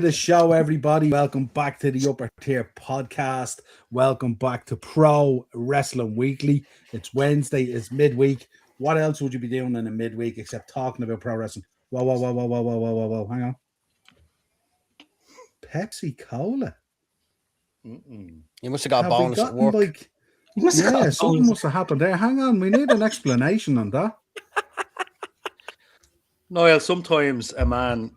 the show, everybody. Welcome back to the Upper Tier Podcast. Welcome back to Pro Wrestling Weekly. It's Wednesday, it's midweek. What else would you be doing in a midweek except talking about pro wrestling? Whoa. Hang on. Pepsi Cola. You must have got a Have we bonus at gotten work. something must have happened there. Hang on, we need an explanation on that. Niall, sometimes a man,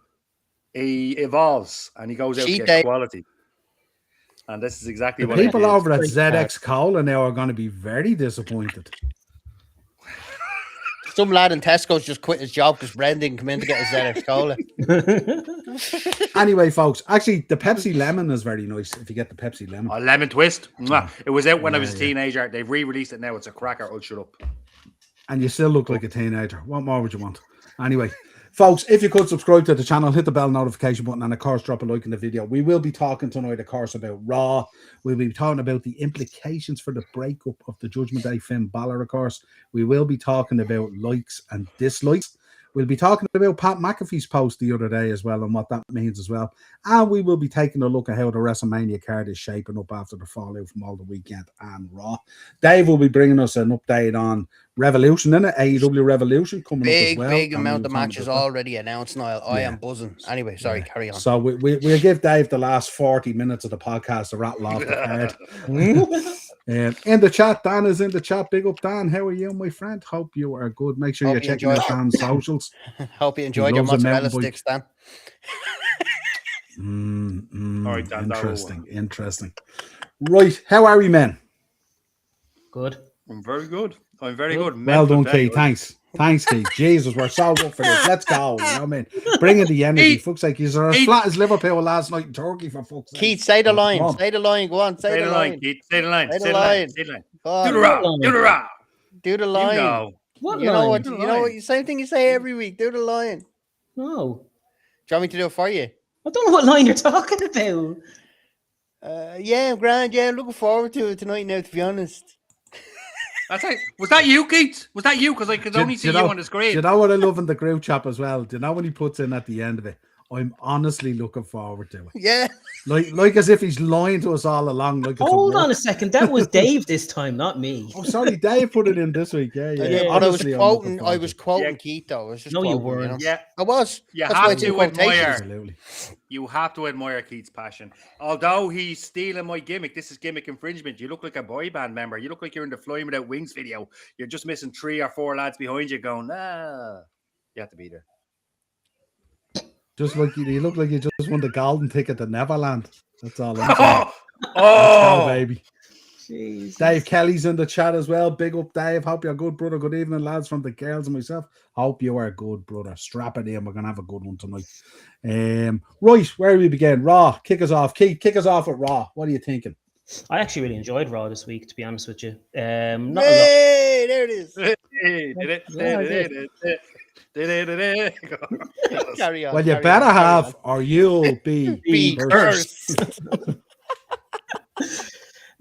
he evolves and he goes out to Cheat get day. quality. And this is exactly The what I people did. over at ZX Cola now are going to be very disappointed. Some lad in Tesco's just quit his job because Brendan came in to get his ZX Cola. Anyway, folks, actually, the Pepsi Lemon is very nice if you get the Pepsi Lemon. A lemon twist. Mwah. It was out when I was a Yeah. teenager. They've re-released it now. It's a cracker. I'll shut up. And you still look like a teenager. What more would you want? Anyway, folks, if you could subscribe to the channel, hit the bell notification button, and of course, drop a like in the video. We will be talking tonight, of course, about Raw. We'll be talking about the implications for the breakup of the Judgment Day Finn Balor, of course. We will be talking about likes and dislikes. We'll be talking about Pat McAfee's post the other day as well and what that means as well. And we will be taking a look at how the WrestleMania card is shaping up after the fallout from all the weekend and Raw. Dave will be bringing us an update on Revolution, innit? AEW Revolution coming up as well. Big And amount we'll of talk matches about that. already announced, Niall. I am buzzing. Anyway, sorry, carry on. So we'll give Dave the last 40 minutes of the podcast to rattle off the card. In the chat, Dan is in the chat. Big up, Dan. How are you, my friend? Hope you are good. Make sure Hope you're you checking out Dan's socials. Hope you enjoyed your loves a mozzarella mountain bike. sticks, Dan. All right, Dan, Interesting. Right, how are we, men? Good. I'm very good. I'm very good. Well Mental done, day. Keith. Thanks, Keith. Jesus, we're so good for this. Let's go. You know what I mean? Bring in the energy. Fuck's sake, you're as flat as Liverpool last night in Turkey, for fuck's sake. Keith, say the line. Come on. Say the line. Go on. Say the line. Keith. Say the line. Say the Say the line. line. Say the line. Go on. Do the row. Do the row. Do the line. You know. What You know line? what? You know what? Same thing you say every week. Do the line. Do No. you want me to do it for you? I don't know what line you're talking about. Yeah, grand. Yeah, I'm looking forward to it tonight now, to be honest. That's right. Was that you, Keith? Was that you? Because I could only see you on the screen. Do you know what I love in the group chat as well? Do you know when he puts in at the end of it? I'm honestly looking forward to it. Yeah. Like as if he's lying to us all along. Like it's Hold on work. a second. That was Dave this time, not me. Oh, sorry, Dave put it in this week. Yeah. Yeah, but Honestly, I'm looking I forward was to it. quoting Yeah. Keith though. I was just No, you quoting, weren't. know? Yeah. I was. You That's have why it's in to quotations. admire. Absolutely. You have to admire Keith's passion. Although he's stealing my gimmick, this is gimmick infringement. You look like a boy band member. You look like you're in the Flying Without Wings video. You're just missing 3 or 4 lads behind you going, ah. You have to be there. Just like you look like you just won the golden ticket to Neverland. That's all I'm saying. Oh, Let's go, oh. baby. Jesus. Dave Kelly's in the chat as well. Big up, Dave. Hope you're good, brother. Good evening, lads, from the girls and myself. Hope you are good, brother. Strap it in. We're going to have a good one tonight. Right, where do we begin? Raw. Kick us off. Keith, kick us off at Raw. What are you thinking? I actually really enjoyed Raw this week, to be honest with you. Not a lot. Hey, there it is. Carry on. Well, you carry better on, carry have, on. or you'll be Be cursed.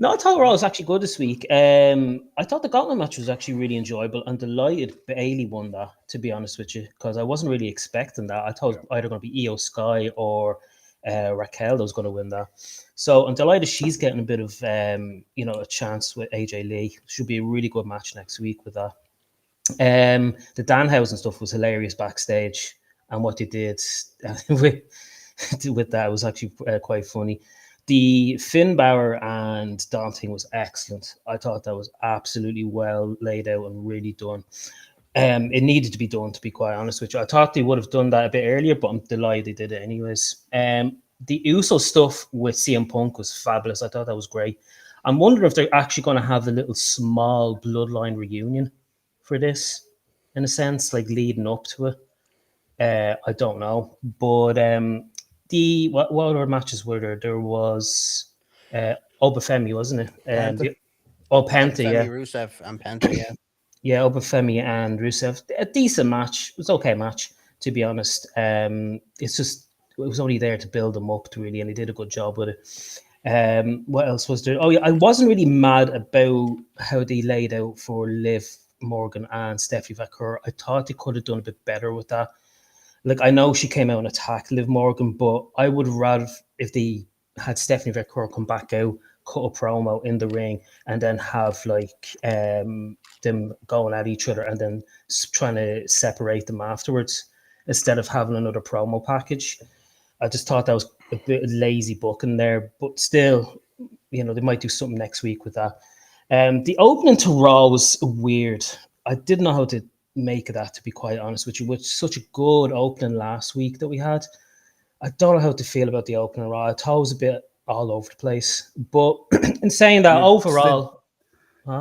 No, I thought Raw was actually good this week. I thought the Gauntlet match was actually really enjoyable. I'm delighted Bailey won that, to be honest with you, because I wasn't really expecting that. I thought it was either going to be Io Sky or Raquel that was going to win that. So I'm delighted she's getting a bit of a chance with AJ Lee. Should be a really good match next week with that. The Danhausen stuff was hilarious backstage, and what they did with that was actually quite funny. The Finn Balor and Dom thing was excellent. I thought that was absolutely well laid out and really done. It needed to be done, to be quite honest with you. I thought they would have done that a bit earlier, but I'm delighted they did it anyways. The Uso stuff with CM Punk was fabulous. I thought that was great. I'm wondering if they're actually going to have a little small bloodline reunion for this, in a sense, like leading up to it. I don't know. But what other matches were there? There was Obafemi, wasn't it? Penta. Penta, yeah. Rusev and Penta, yeah. Yeah, Obafemi and Rusev. A decent match. It was an okay match, to be honest. It's just, it was only there to build them up, really, and he did a good job with it. What else was there? Oh, yeah, I wasn't really mad about how they laid out for Liv Morgan and Stephanie Vaquer. I thought they could have done a bit better with that. Like, I know she came out and attacked Liv Morgan, but I would rather if they had Stephanie McCurry come back out, cut a promo in the ring, and then have like them going at each other and then trying to separate them afterwards instead of having another promo package. I just thought that was a bit lazy booking there, but still, they might do something next week with that. The opening to Raw was weird. I didn't know how to make of that, to be quite honest with you. With such a good opening last week that we had, I don't know how to feel about the opening Raw. I thought it was a bit all over the place. But in saying that, overall,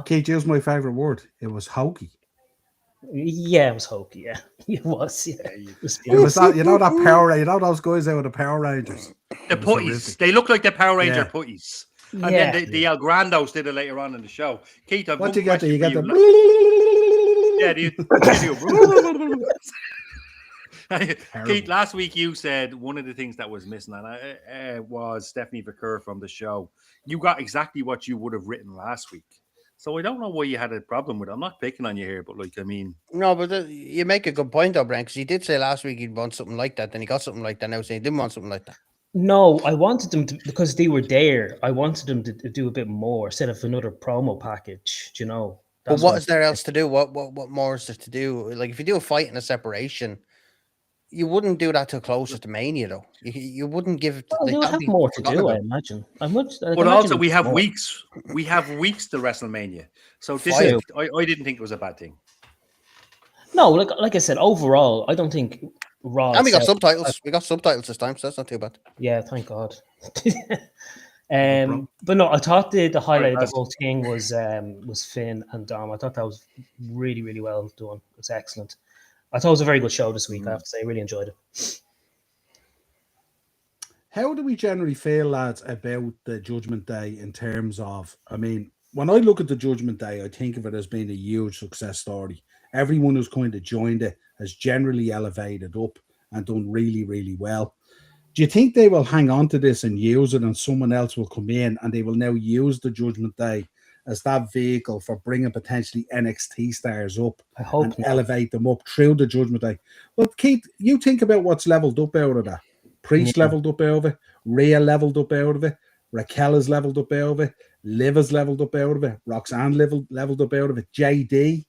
Keith, use my favorite word. It was hokey. Yeah, it was hokey. Yeah, it was. Yeah, it was that. That Power Ranger. Those guys out of the Power Rangers. The putties. They look like the Power Ranger putties. And then the El Grandos did it later on in the show. Keith, what do you get? You get the. Keith, last week you said one of the things that was missing and was Stephanie McCurry from the show. You got exactly what you would have written last week. So I don't know why you had a problem with it. I'm not picking on you here, but no, but you make a good point though, Brent, because he did say last week he'd want something like that, then he got something like that. Now saying he didn't want something like that. No, I wanted them to, because they were there. I wanted them to do a bit more instead of another promo package. But what is there else to do? What more is there to do? Like if you do a fight and a separation, you wouldn't do that till closer to Mania, though. You wouldn't give it. Well, they would have more to do, I imagine. But also, we have weeks. We have weeks to WrestleMania, so this is. I didn't think it was a bad thing. No, like I said, overall, I don't think Raw. And we got subtitles. We got subtitles this time, so that's not too bad. Yeah, thank God. But no, I thought the highlight of the whole thing was Finn and Dom. I thought that was really, really well done. It was excellent. I thought it was a very good show this week. I have to say, I really enjoyed it. How do we generally feel, lads, about the Judgment Day in terms of? I mean, when I look at the Judgment Day, I think of it as being a huge success story. Everyone who's kind of joined it has generally elevated up and done really, really well. Do you think they will hang on to this and use it, and someone else will come in and they will now use the Judgment Day as that vehicle for bringing potentially NXT stars up and elevate them up through the Judgment Day? Well, Keith, you think about what's leveled up out of that. Priest leveled up out of it. Rhea leveled up out of it. Raquel has leveled up out of it. Liv has leveled up out of it. Roxanne leveled up out of it. JD,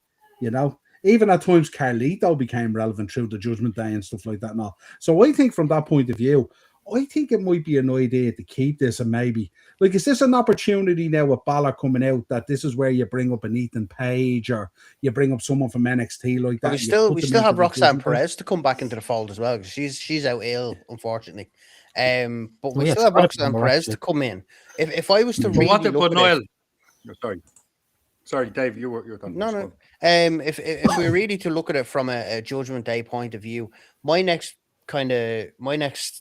even at times Carlito became relevant through the Judgment Day and stuff like that and all. So I think from that point of view, I think it might be an idea to keep this, and maybe, is this an opportunity now with Balor coming out that this is where you bring up an Ethan Page or you bring up someone from NXT like that? We still have Roxanne Perez to come back into the fold as well, because she's out ill, unfortunately. But we still have Roxanne Perez to come in. If I was to really look at it, sorry, Dave, you were talking. No. If we're really to look at it from a Judgment Day point of view, my next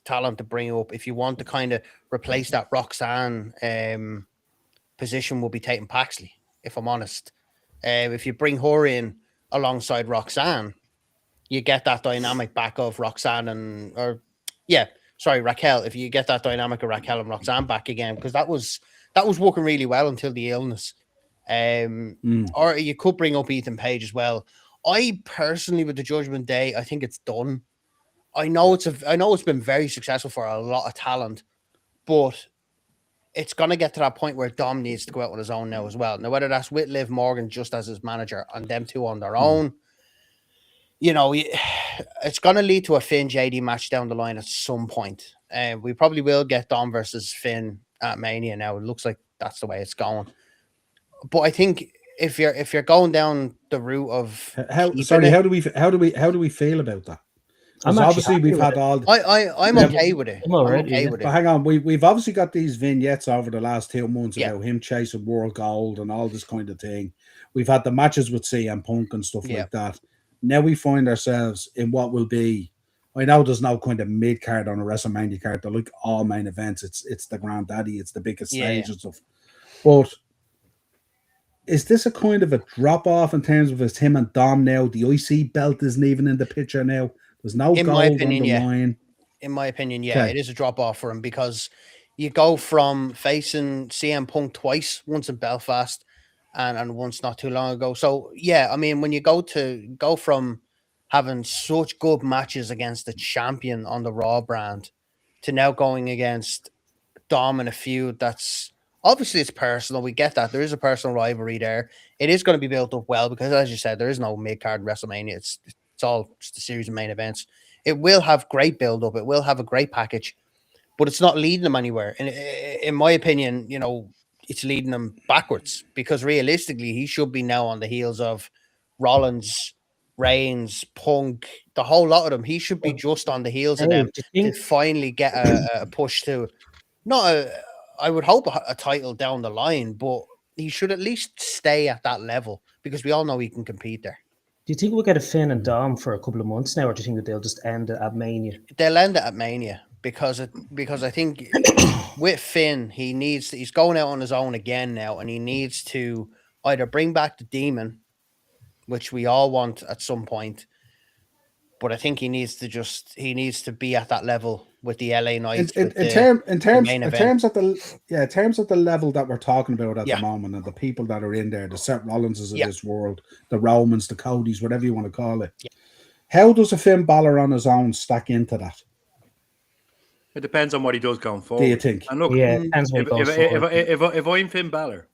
talent to bring up, if you want to kind of replace that Roxanne position, will be Tatum Paxley, if I'm honest. If you bring her in alongside Roxanne, you get that dynamic back of Roxanne Raquel. If you get that dynamic of Raquel and Roxanne back again, because that was working really well until the illness. Or you could bring up Ethan Page as well. I personally, with the Judgment Day, I think it's done. I know it's been very successful for a lot of talent, but it's going to get to that point where Dom needs to go out on his own now as well. Now, whether that's with Liv Morgan just as his manager and them two on their own, it's going to lead to a Finn JD match down the line at some point. We probably will get Dom versus Finn at Mania now. It looks like that's the way it's going. But I think if you're going down the route of how do we feel about that? Obviously we've had all. I'm okay with it. But hang on, we've obviously got these vignettes over the last 2 months about him chasing world gold and all this kind of thing. We've had the matches with CM Punk and stuff like that. Now we find ourselves in what will be. I know there's no kind of mid card on a WrestleMania card. They're like all main events. It's the granddaddy. It's the biggest stage and stuff. But is this a kind of a drop off in terms of it's him and Dom now? The IC belt isn't even in the picture now. There's no gold on the line. In my opinion, it is a drop off for him, because you go from facing CM Punk twice, once in Belfast and once not too long ago. So I mean, when you go from having such good matches against the champion on the Raw brand to now going against Dom in a feud that's obviously it's personal. We get that. There is a personal rivalry there. It is going to be built up well because, as you said, there is no mid-card WrestleMania. It's all just a series of main events. It will have great build-up. It will have a great package, but it's not leading them anywhere. And in my opinion, you know, it's leading them backwards because realistically, he should be now on the heels of Rollins, Reigns, Punk, the whole lot of them. He should be just on the heels of them to finally get a push to I would hope a title down the line, but he should at least stay at that level because we all know he can compete there. Do you think we'll get a Finn and Dom for a couple of months now, or do you think that they'll just end it at Mania? They'll end it at Mania because I think with Finn, he's going out on his own again now, and he needs to either bring back the Demon, which we all want at some point, but I think he needs to be at that level with the LA Knights. In terms of the level that we're talking about at the moment, and the people that are in there, the Seth Rollinses of this world, the Romans, the Codys, whatever you want to call it. Yeah. How does a Finn Balor on his own stack into that? It depends on what he does going forward. Do you think? And look, if I'm Finn Balor,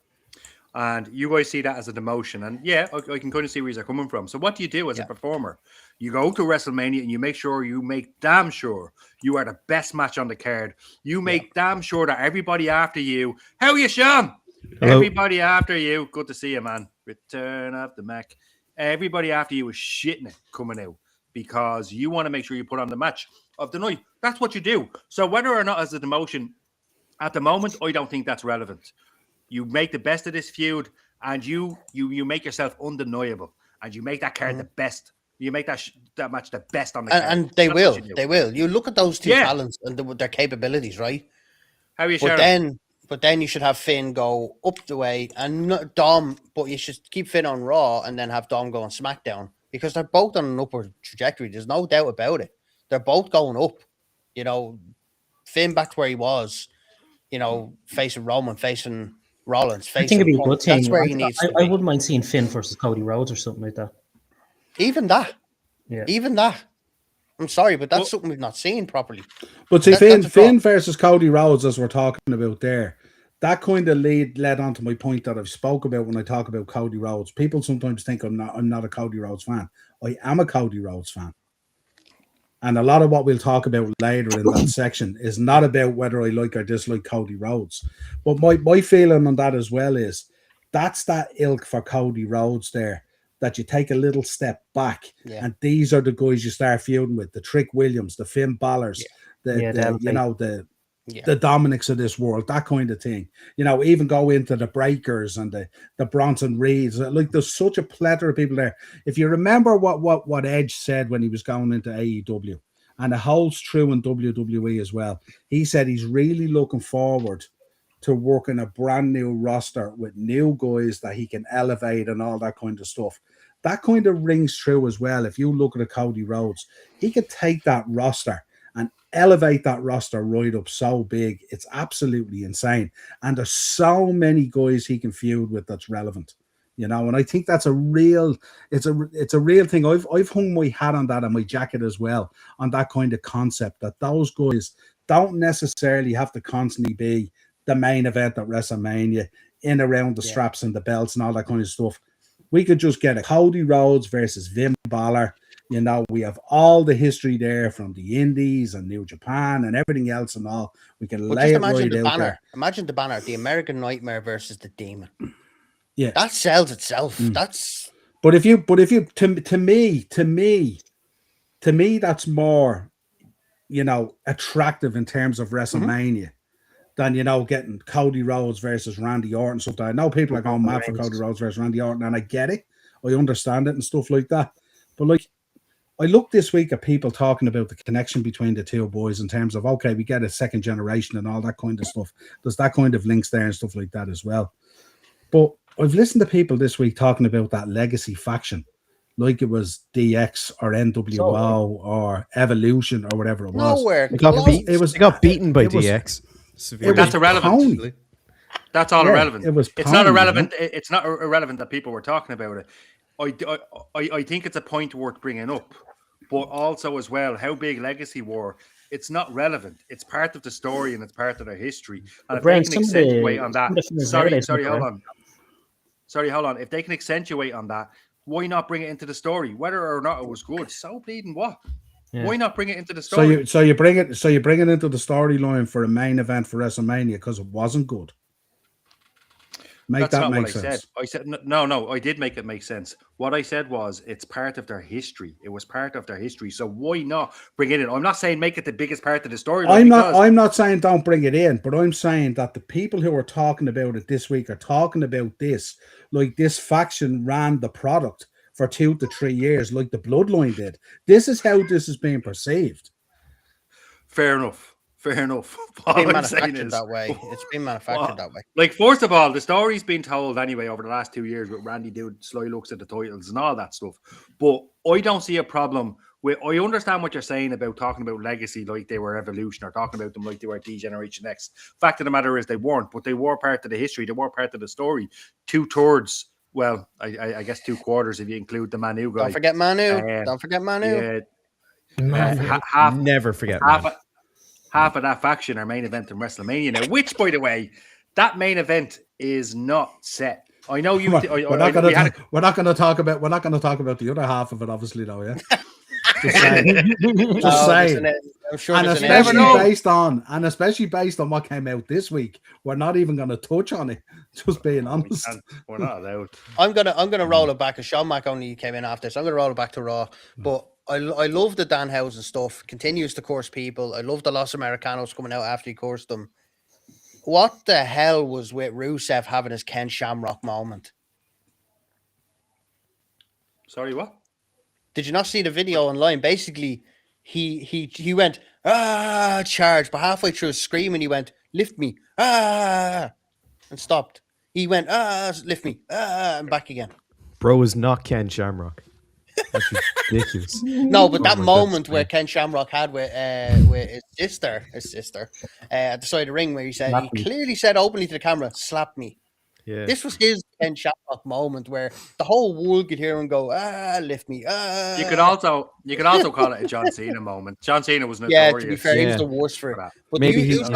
and you guys see that as a demotion, and I can kind of see where you're coming from. So what do you do as a performer? You go to WrestleMania and you make damn sure you are the best match on the card. You make damn sure that everybody after you, how are you, Sean? Hello. Everybody after you, good to see you, man. Return of the Mac. Everybody after you is shitting it coming out because you want to make sure you put on the match of the night. That's what you do. So whether or not as a demotion, at the moment, I don't think that's relevant. You make the best of this feud, and you make yourself undeniable, and you make that card the best. You make that match the best on the card. And they will. They will. You look at those two talents and their capabilities, right? How are you sharing? But then you should have Finn go up the way and not Dom, but you should keep Finn on Raw and then have Dom go on SmackDown because they're both on an upward trajectory. There's no doubt about it. They're both going up. You know, Finn back to where he was, you know, facing Roman, facing Rollins, I think it'd be a good thing. That's where he needs to be. I wouldn't mind seeing Finn versus Cody Rhodes or something like that. Even that. I'm sorry, but that's something we've not seen properly. But see, Finn versus Cody Rhodes, as we're talking about there, that kind of led on to my point that I've spoke about when I talk about Cody Rhodes. People sometimes think I'm not a Cody Rhodes fan. I am a Cody Rhodes fan. And a lot of what we'll talk about later in that section is not about whether I like or dislike Cody Rhodes. But my feeling on that as well is that's that ilk for Cody Rhodes there, that you take a little step back. Yeah. And these are the guys you start feuding with, the Trick Williams, the Finn Balors, the Dominics of this world, that kind of thing. You know, even go into the Breakers and the Bronson Reeds. Like, there's such a plethora of people there. If you remember what Edge said when he was going into AEW, and it holds true in WWE as well, he said he's really looking forward to working a brand new roster with new guys that he can elevate and all that kind of stuff. That kind of rings true as well. If you look at a Cody Rhodes, he could take that roster and elevate that roster right up so big. It's absolutely insane. And there's so many guys he can feud with that's relevant, you know, and I think that's a real thing. I've hung my hat on that and my jacket as well, on that kind of concept, that those guys don't necessarily have to constantly be the main event at WrestleMania, in around the straps and the belts and all that kind of stuff. We could just get a Cody Rhodes versus Finn Balor. You know, we have all the history there from the Indies and New Japan and everything else and all. We can lay it right out there. Imagine the banner, the American Nightmare versus the Demon. Yeah, that sells itself. But if you to me, that's more, you know, attractive in terms of WrestleMania than, you know, getting Cody Rhodes versus Randy Orton. Something I know people are going mad for Cody Rhodes versus Randy Orton, and I get it. I understand it and stuff like that. But like, I look this week at people talking about the connection between the two boys in terms of, okay, we get a second generation and all that kind of stuff. There's that kind of links there and stuff like that as well. But I've listened to people this week talking about that legacy faction, like it was DX or NWO or Evolution or whatever it was. They got beaten by DX. That's irrelevant. That's all irrelevant. It's not irrelevant. It's not irrelevant that people were talking about it. I think it's a point worth bringing up, but also as well, how big Legacy were. It's not relevant. It's part of the story and it's part of their history. And if Brent, they can accentuate on that, sorry, hold on. If they can accentuate on that, why not bring it into the story? Whether or not it was good, so bleeding what? Yeah. Why not bring it into the story? So you bring it into the storyline for a main event for WrestleMania because it wasn't good. That's not what I said. I said no. I did make it make sense. What I said was it's part of their history. It was part of their history. So why not bring it in? I'm not saying make it the biggest part of the story. I'm not saying don't bring it in, but I'm saying that the people who are talking about it this week are talking about this like this faction ran the product for 2 to 3 years, like the Bloodline did. This is how this is being perceived. Fair enough. It's been manufactured that way. It's been manufactured that way. Like, first of all, the story's been told anyway over the last 2 years with Randy doing sly looks at the titles and all that stuff. But I don't see a problem with. I understand what you're saying about talking about Legacy like they were Evolution or talking about them like they were D-Generation X. Fact of the matter is they weren't, but they were part of the history. They were part of the story. 2/3. Well, I guess 2/4 if you include the Manu guy. Don't forget Manu. Don't forget Manu. Yeah, never forget Manu. Half of that faction are main event in WrestleMania now, which, by the way, that main event is not set. I know you. We're not going to talk about the other half of it, obviously, though. Yeah. Just saying. And especially based on what came out this week, we're not even going to touch on it. Just being honest, we're not allowed. I'm gonna roll it back. Because Sean Mac only came in after, so I'm gonna roll it back to Raw. But I love the Danhausen stuff. Continues to curse people. I love the Los Americanos coming out after he cursed them. What the hell was with Rusev having his Ken Shamrock moment? Sorry, what? Did you not see the video online? Basically, he went charge, but halfway through screaming, he went lift me and stopped. He went lift me and back again. Bro is not Ken Shamrock. That's ridiculous. No, but that moment where Ken Shamrock had with his sister at the side of the ring, where he clearly said openly to the camera, "Slap me." Yeah. This was his Ken Shamrock moment where the whole world could hear him go, lift me. You could also call it a John Cena moment. John Cena was notorious. Yeah, to be fair, he was the worst for it. But maybe that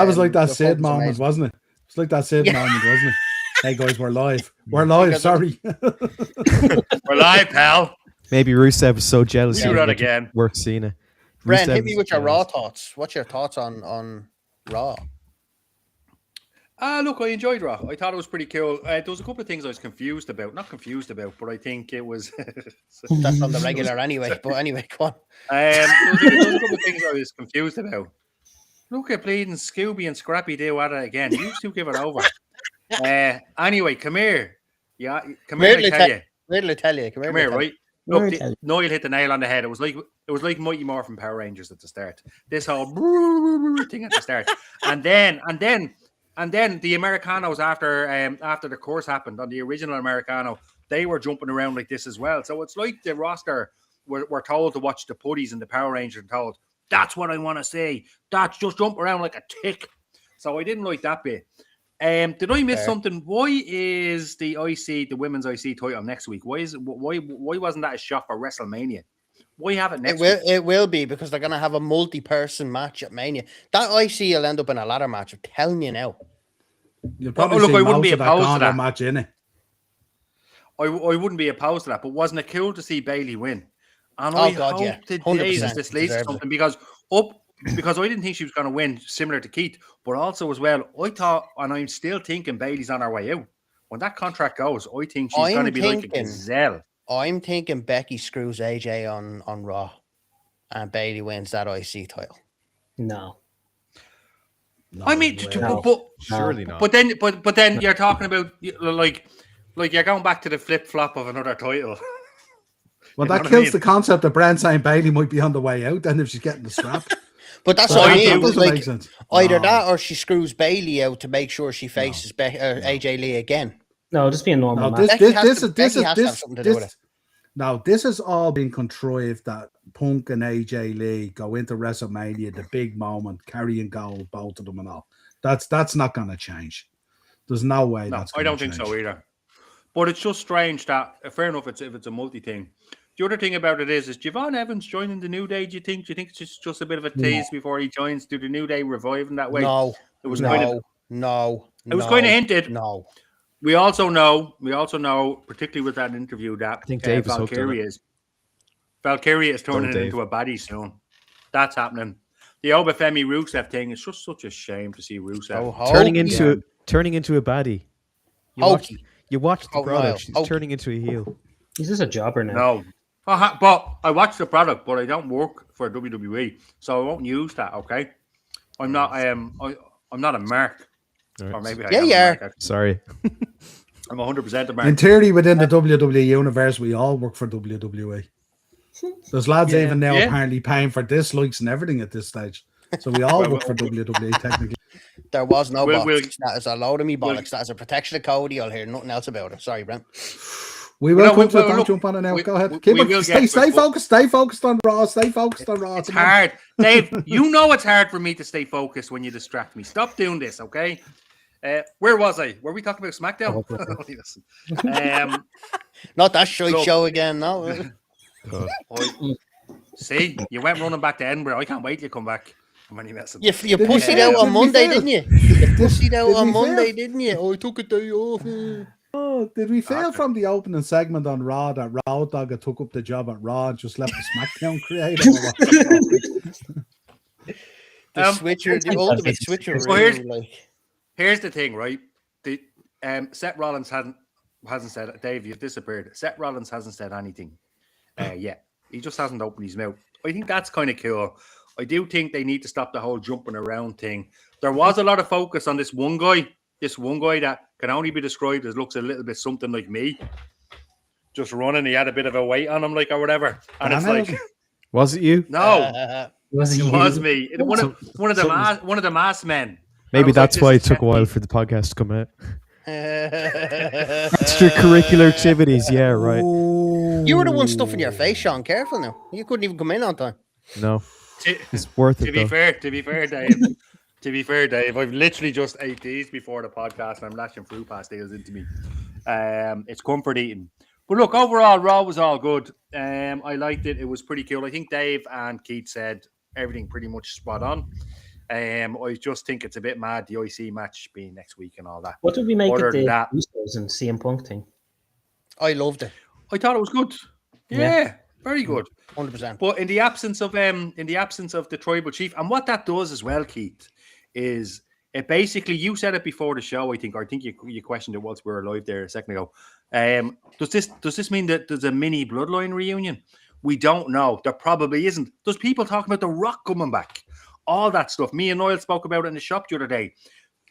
was like that Sid moment, wasn't it? It's like that Sid moment, wasn't it? Hey guys, we're live. We're live. Sorry, we're live, pal. Maybe Rusev was so jealous. Do that again. Work Cena. Brent, hit me with your Raw thoughts. What's your thoughts on Raw? Look, I enjoyed Raw. I thought it was pretty cool. There was a couple of things I was confused about. Not confused about, but I think it was. That's on the regular anyway. But anyway, go on. There was a couple of things I was confused about. Look at bleeding Scooby and Scrappy do at it again. You two give it over. Anyway, come here. Yeah, come here. I tell you. Where did I tell you? Come here, right? Look, Noel hit the nail on the head. It was like Mighty Morphin Power Rangers at the start. This whole thing at the start, and then the Americanos after the course happened on the original Americano, they were jumping around like this as well. So it's like the roster were told to watch the putties and the Power Rangers and told that's what I want to say. That's just jump around like a tick. So I didn't like that bit. Did I miss something? Why is the women's IC title next week? Why wasn't that a shot for WrestleMania? Why have it next week? It will be because they're gonna have a multi-person match at Mania. That IC will end up in a ladder match. I'm telling you now. You'll probably see I wouldn't be opposed to that match in it. I wouldn't be opposed to that, but wasn't it cool to see Bayley win? And I hope this leads to something because I didn't think she was going to win, similar to Keith, but also as well, I thought, and I'm still thinking Bayley's on her way out. When that contract goes, I think she's going to be like a gazelle. I'm thinking Becky screws AJ on Raw, and Bayley wins that IC title. No, I mean, surely not. But then you're talking about like you're going back to the flip flop of another title. Well, that kills the concept of Brand saying Bayley might be on the way out, then if she's getting the strap. But that's what I mean. Like, either that or she screws Bayley out to make sure she faces AJ Lee again. No, just be a normal match. This has all been contrived that Punk and AJ Lee go into WrestleMania, the big moment, carrying gold, both of them and all. That's not going to change. There's no way that's going to change. I don't think so either. But it's just strange that, fair enough, if it's a multi thing. The other thing about it is Javon Evans joining the New Day? Do you think? Do you think it's just a bit of a tease before he joins? Do the New Day revive him that way? No, it was no, kind of no. It was kind of hinted. No. We also know, particularly with that interview, that I think Dave is Valkyria is turning Dave. into a baddie soon. That's happening. The Obafemi Rusev thing is just such a shame to see Rusev turning into a baddie. You watched the product. She's turning into a heel. Is this a jobber now? No. But I watch the product, but I don't work for WWE, so I won't use that. Okay, I'm not. I'm not a mark, right. Or maybe you are. Sorry, I'm 100% a mark. In theory, within the WWE universe, we all work for WWE. There's lads even now apparently paying for dislikes and everything at this stage. So we all work for WWE technically. There was no bollocks. That is a load of me bollocks. That is a protection of Cody. I'll hear nothing else about it. Sorry, Brent. We will come to it. Don't jump on it now. Go ahead. Stay focused. Stay focused on Raw. Stay focused on Raw. It's hard. Dave, you know it's hard for me to stay focused when you distract me. Stop doing this, okay? Where was I? Were we talking about SmackDown? Not that show again, no. See, you went running back to Edinburgh. I can't wait to come back. You pussied out on Monday, didn't you? You pussied out on Monday, didn't you? Oh, I took a day off. Oh, did we fail from the opening segment on Raw that Road Dogg took up the job at Raw and just left the SmackDown creator? The ultimate switcher. Well, here's the thing, right? Seth Rollins hasn't said. Dave, you've disappeared. Seth Rollins hasn't said anything yet. He just hasn't opened his mouth. I think that's kind of cool. I do think they need to stop the whole jumping around thing. There was a lot of focus on this one guy that can only be described as looks a little bit something like me. Just running, he had a bit of a weight on him, like, or whatever. And it's like, was it you? No, it was me. One of the masked men. Maybe that's why it took a while for the podcast to come out. Extracurricular activities, yeah, right. You were the one stuffing your face, Sean. Careful now. You couldn't even come in on time. No, it's worth it. To be fair, Dave, I've literally just ate these before the podcast, and I'm lashing fruit pastilles into me. It's comfort eating. But look, overall, Raw was all good. I liked it. It was pretty cool. I think Dave and Keith said everything pretty much spot on. I just think it's a bit mad, the IC match being next week and all that. What did we make of the Usos and CM Punk thing? I loved it. I thought it was good. Yeah. Very good. 100%. But in the absence of the tribal chief, and what that does as well, Keith, is it basically, you said it before the show, I think you questioned it whilst we were live there a second ago. Does this mean that there's a mini bloodline reunion? We don't know. There probably isn't. There's people talking about The Rock coming back. All that stuff. Me and Noel spoke about it in the shop the other day.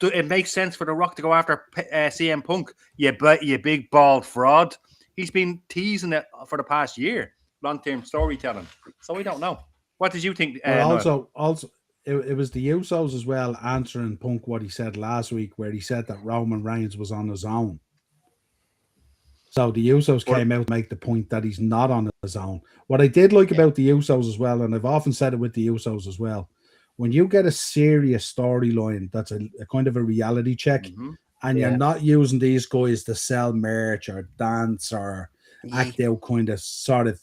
It makes sense for The Rock to go after CM Punk. You big bald fraud. He's been teasing it for the past year. Long-term storytelling. So we don't know. What did you think? Also, it was the Usos as well answering Punk what he said last week, where he said that Roman Reigns was on his own. So the Usos came out to make the point that he's not on his own. What I did like about the Usos as well, and I've often said it with the Usos as well, when you get a serious storyline that's a kind of a reality check, and you're not using these guys to sell merch or dance or act out kind of sort of,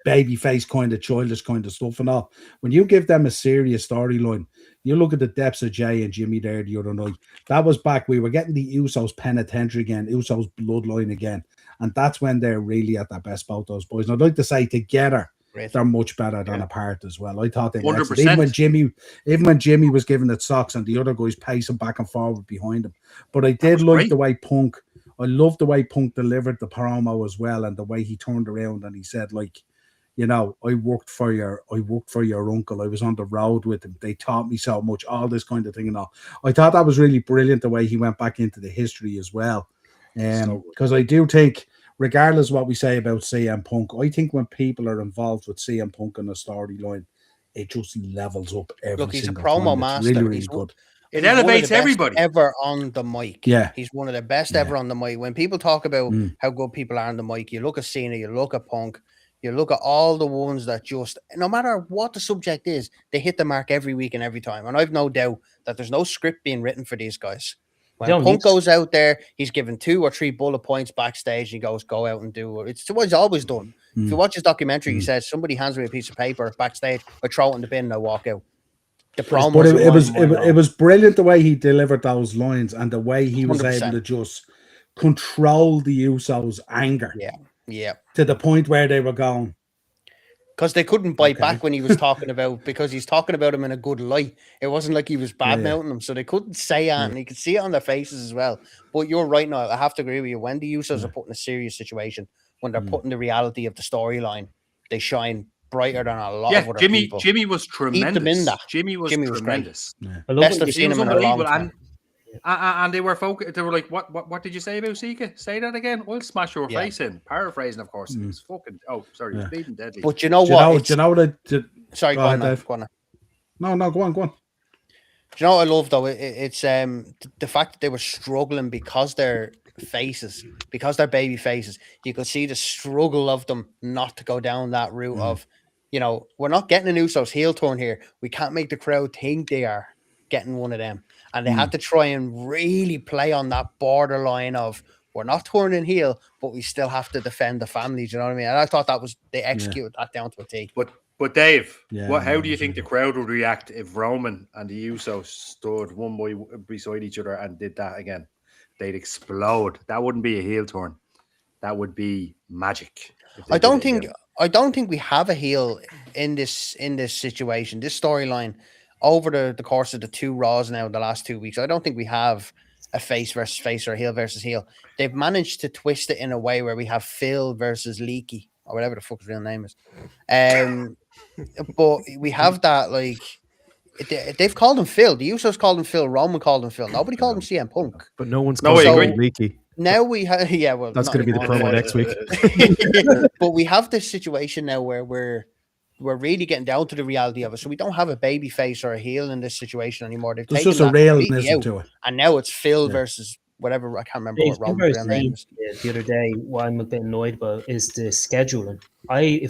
baby face kind of childish kind of stuff and all. When you give them a serious storyline, you look at the depths of Jay and Jimmy there the other night. That was back, we were getting the Usos penitentiary again, Usos bloodline again. And that's when they're really at their best, both those boys. And I'd like to say together, they're much better than apart as well. I thought they were even when Jimmy was giving it socks and the other guys pacing back and forward behind him. But I did like the way Punk, I loved the way Punk delivered the promo as well, and the way he turned around and he said, like, I worked for your uncle. I was on the road with him. They taught me so much, all this kind of thing and all. I thought that was really brilliant the way he went back into the history as well. Because I do think, regardless of what we say about CM Punk, I think when people are involved with CM Punk in a storyline, it just levels up every Look, he's a single promo time. master. It's really, really good. It elevates everybody. Ever on the mic. Yeah. He's one of the best ever on the mic. When people talk about how good people are on the mic, you look at Cena, you look at Punk, you look at all the ones that just, no matter what the subject is, they hit the mark every week and every time. And I've no doubt that there's no script being written for these guys. When Punk goes out there, he's given 2 or 3 bullet points backstage. He goes, go out and do it. It's what he's always done. If you watch his documentary, he says, somebody hands me a piece of paper backstage, I throw it in the bin and I walk out. The promo, but it was brilliant the way he delivered those lines and the way he was 100%. Able to just control the Usos' anger. Yeah. To the point where they were going. Because they couldn't bite back when he was talking about, because he's talking about him in a good light. It wasn't like he was bad-mouthing them, so they couldn't say it, and you could see it on their faces as well. But you're right, now. I have to agree with you. When the Usos are put in a serious situation, when they're put in the reality of the storyline, they shine brighter than a lot of other people. Jimmy was tremendous. Keep them in that. Jimmy was tremendous. Best I've seen him in a long time. And they were focused. They were like, "What did you say about Sika? Say that again. We'll smash your face in." Paraphrasing, of course. It was fucking. Oh, sorry, it was bleeding deadly. But you know what? Do you know what I did? Sorry, go on, Dave. Go on. No, go on. Do you know what I love though? It's the fact that they were struggling because they're faces, because they're baby faces. You could see the struggle of them not to go down that route of, we're not getting an Usos heel turn here. We can't make the crowd think they are getting one of them. And they had to try and really play on that borderline of, we're not turning heel, but we still have to defend the family. Do you know what I mean? And I thought they executed that down to a T. But Dave, how do you think the crowd would react if Roman and the Usos stood one beside each other and did that again? They'd explode. That wouldn't be a heel turn. That would be magic. I don't think we have a heel in this situation, this storyline. Over the course of the 2 Raws now, the last 2 weeks, I don't think we have a face versus face or a heel versus heel. They've managed to twist it in a way where we have Phil versus Leaky, or whatever the fuck his real name is. But we have that, like, they've called him Phil. The Usos called him Phil. Roman called him Phil. Nobody called him CM Punk. But no one's called him Leaky. Now we have, that's going to be the promo next week. But we have this situation now where we're really getting down to the reality of it. So we don't have a baby face or a heel in this situation anymore. There's just a realness to it. And now it's Phil versus whatever. I can't remember what Roman's name is. The other day, what I'm a bit annoyed about is the scheduling. I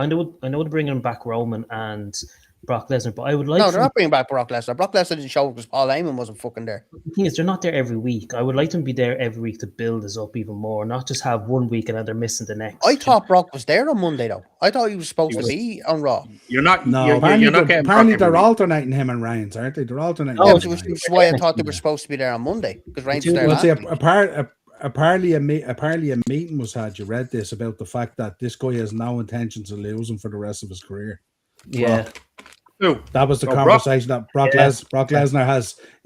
know they're bringing back Roman and Brock Lesnar, but I would like. No, they're not bringing back Brock Lesnar. Brock Lesnar didn't show because Paul Heyman wasn't fucking there. The thing is, they're not there every week. I would like them to be there every week to build us up even more, not just have 1 week and then they're missing the next. I thought Brock was there on Monday though. I thought he was supposed to be on Raw. You're not. No, you're not getting. Apparently, they're alternating him and Reigns, aren't they? They're alternating. Oh, which is why I thought they were supposed to be there on Monday because Reigns was there. Well, see, apparently a meeting was had. You read this about the fact that this guy has no intentions of losing for the rest of his career. Yeah. That was the conversation that Brock Lesnar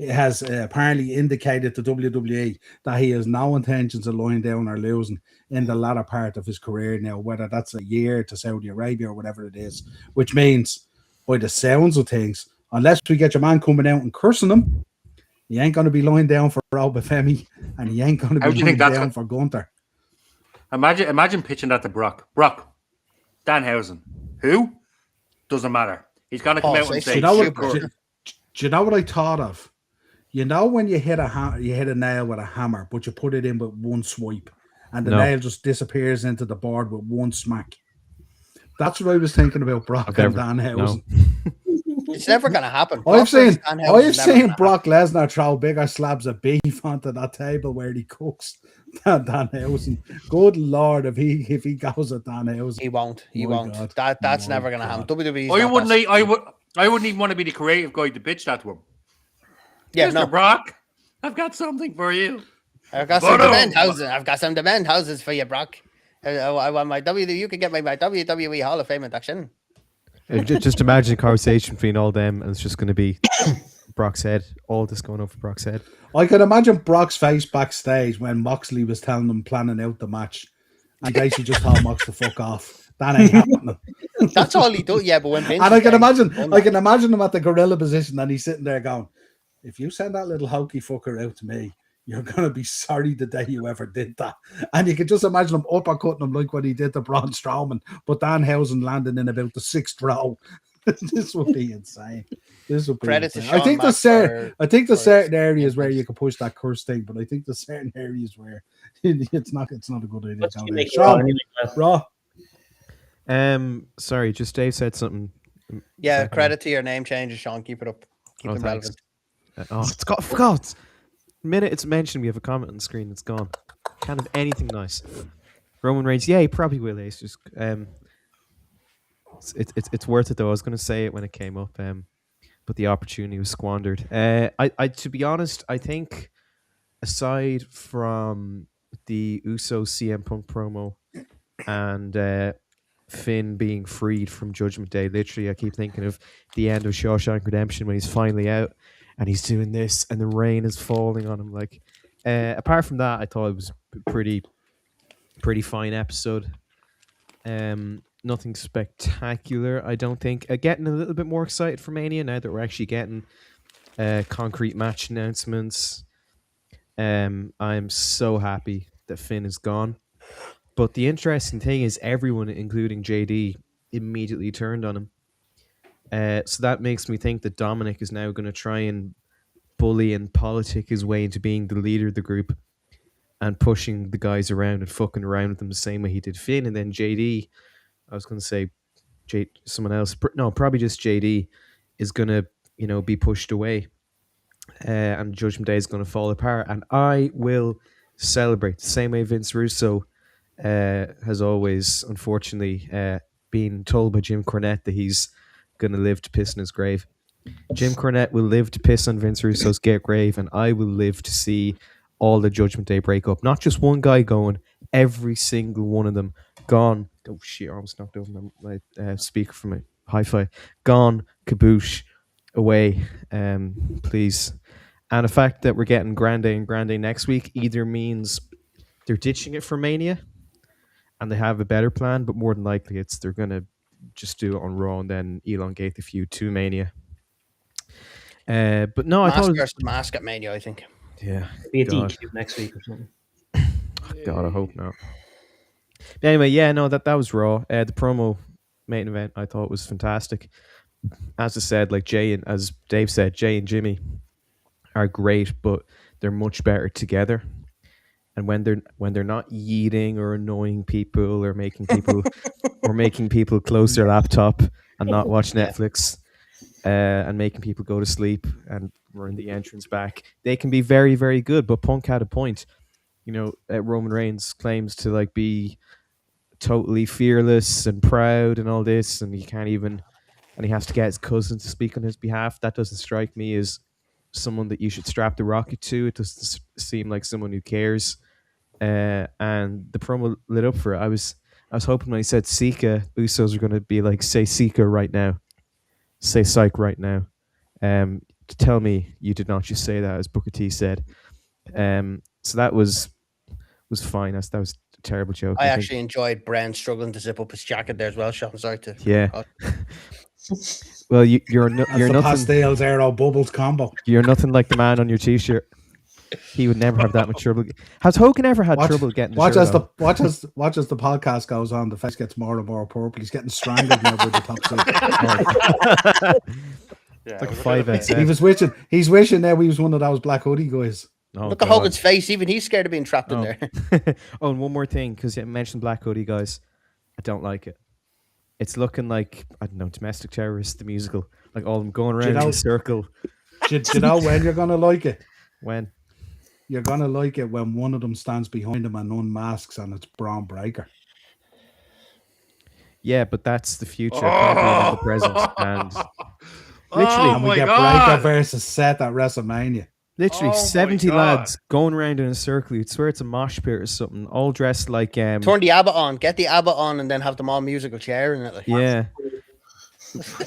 has apparently indicated to WWE that he has no intentions of lying down or losing in the latter part of his career now, whether that's a year to Saudi Arabia or whatever it is, which means, by the sounds of things, unless we get your man coming out and cursing him, he ain't going to be lying down for Obafemi and he ain't going to be lying down for Gunther. Imagine pitching that to Brock. Brock, Danhausen. Who? Doesn't matter. He's going to come out and say, do you know what I thought of? You know when you hit a nail with a hammer, but you put it in with one swipe, and the nail just disappears into the board with one smack. That's what I was thinking about Brock and Danhausen. No. It's never going to happen. I've seen Brock Lesnar throw bigger slabs of beef onto that table where he cooks than Danhausen. Good Lord, if he goes at Danhausen, he won't. He won't. God. That's never going to happen. WWE. I wouldn't even want to be the creative guy to pitch that to him. Yeah, Mr. Brock, I've got something for you. I've got some demand houses. I've got some demand houses for you, Brock. I want my You can get my WWE Hall of Fame induction. Just imagine a conversation between all them, and it's just going to be Brock's head. All this going over Brock's head. I can imagine Brock's face backstage when Moxley was telling them planning out the match, and they should just tell Mox to fuck off. That ain't happening. That's all he does. Yeah, but when Vince and I can imagine him at the gorilla position, and he's sitting there going, "If you send that little hokey fucker out to me, you're going to be sorry the day you ever did that." And you can just imagine him uppercutting him like what he did to Braun Strowman, but Danhausen landing in about the 6th row. This would be insane. This would be insane. I think there's certain areas where you can push that curse thing, but I think there's certain areas where it's not a good idea. Raw. Sorry, just Dave said something. Yeah, credit to your name changes, Sean. Keep it up. Keep it relevant. It's got forgot. minute it's mentioned, we have a comment on the screen. It's gone. Can't have anything nice. Roman Reigns, yeah, he probably will. Ace. Just it's worth it though. I was going to say it when it came up, but the opportunity was squandered. I to be honest, I think aside from the Uso CM Punk promo and Finn being freed from Judgment Day, literally, I keep thinking of the end of Shawshank Redemption when he's finally out and he's doing this and the rain is falling on him. Like, apart from that, I thought it was pretty fine episode. Nothing spectacular, I don't think. Getting a little bit more excited for Mania now that we're actually getting concrete match announcements. I'm so happy that Finn is gone. But the interesting thing is everyone, including JD, immediately turned on him. So that makes me think that Dominic is now going to try and bully and politic his way into being the leader of the group and pushing the guys around and fucking around with them the same way he did Finn. And then JD, I was going to say someone else. No, probably just JD is going to, be pushed away. And Judgment Day is going to fall apart. And I will celebrate the same way Vince Russo has always, unfortunately, been told by Jim Cornette that he's going to live to piss in his grave. Jim Cornette will live to piss on Vince Russo's grave, and I will live to see all the Judgment Day break up. Not just one guy going, every single one of them gone. Oh shit, I almost knocked over my speaker from my hi-fi. Gone, kaboosh, away, please. And the fact that we're getting Grande and Grande next week either means they're ditching it for Mania and they have a better plan, but more than likely they're going to just do it on Raw and then elongate the feud to Mania. But no, I thought it was mask at Mania, I think. Yeah. Be a DQ next week or something. God, I hope not. But anyway, yeah, no, that was Raw. The promo main event I thought was fantastic. As I said, like as Dave said, Jay and Jimmy are great, but they're much better together. And when they're not yeeting or annoying people or making people close their laptop and not watch Netflix, and making people go to sleep and run the entrance back, they can be very, very good. But Punk had a point. Roman Reigns claims to like be totally fearless and proud and all this, and he has to get his cousin to speak on his behalf. That doesn't strike me as someone that you should strap the rocket to. It doesn't seem like someone who cares. And the promo lit up for it. I was hoping when he said Sika, Usos are going to be like, say Sika right now, say psych right now. To tell me you did not just say that, as Booker T said. So that was fine. That was a terrible joke. I actually enjoyed Bren struggling to zip up his jacket there as well, Sean. Sorry to. Yeah. Well, you're nothing. Pastels Aero Bubbles combo. You're nothing like the man on your t-shirt. He would never have that much trouble. Has Hogan ever had trouble getting? Watch as the podcast goes on. The face gets more and more purple. He's getting strangled now by the top suit. Yeah, like 5XL. He was wishing. He's wishing now he was one of those black hoodie guys. Oh, Look at Hogan's face. Even he's scared of being trapped in there. Oh, and one more thing, because you mentioned black hoodie guys. I don't like it. It's looking like, I don't know, Domestic Terrorists, the musical. Like all of them going around in a circle. Do you know when you're going to like it? When? You're going to like it when one of them stands behind him and unmasks and it's Braun Breaker. Yeah, but that's the future. Can't be in the present. And literally, oh and we my get God. Breaker versus Seth at WrestleMania. Literally, Oh my 70 God. lads going around in a circle. You'd swear it's a mosh pit or something, all dressed like... Turn the ABBA on. Get the ABBA on and then have them all musical chair in it. Like. Yeah.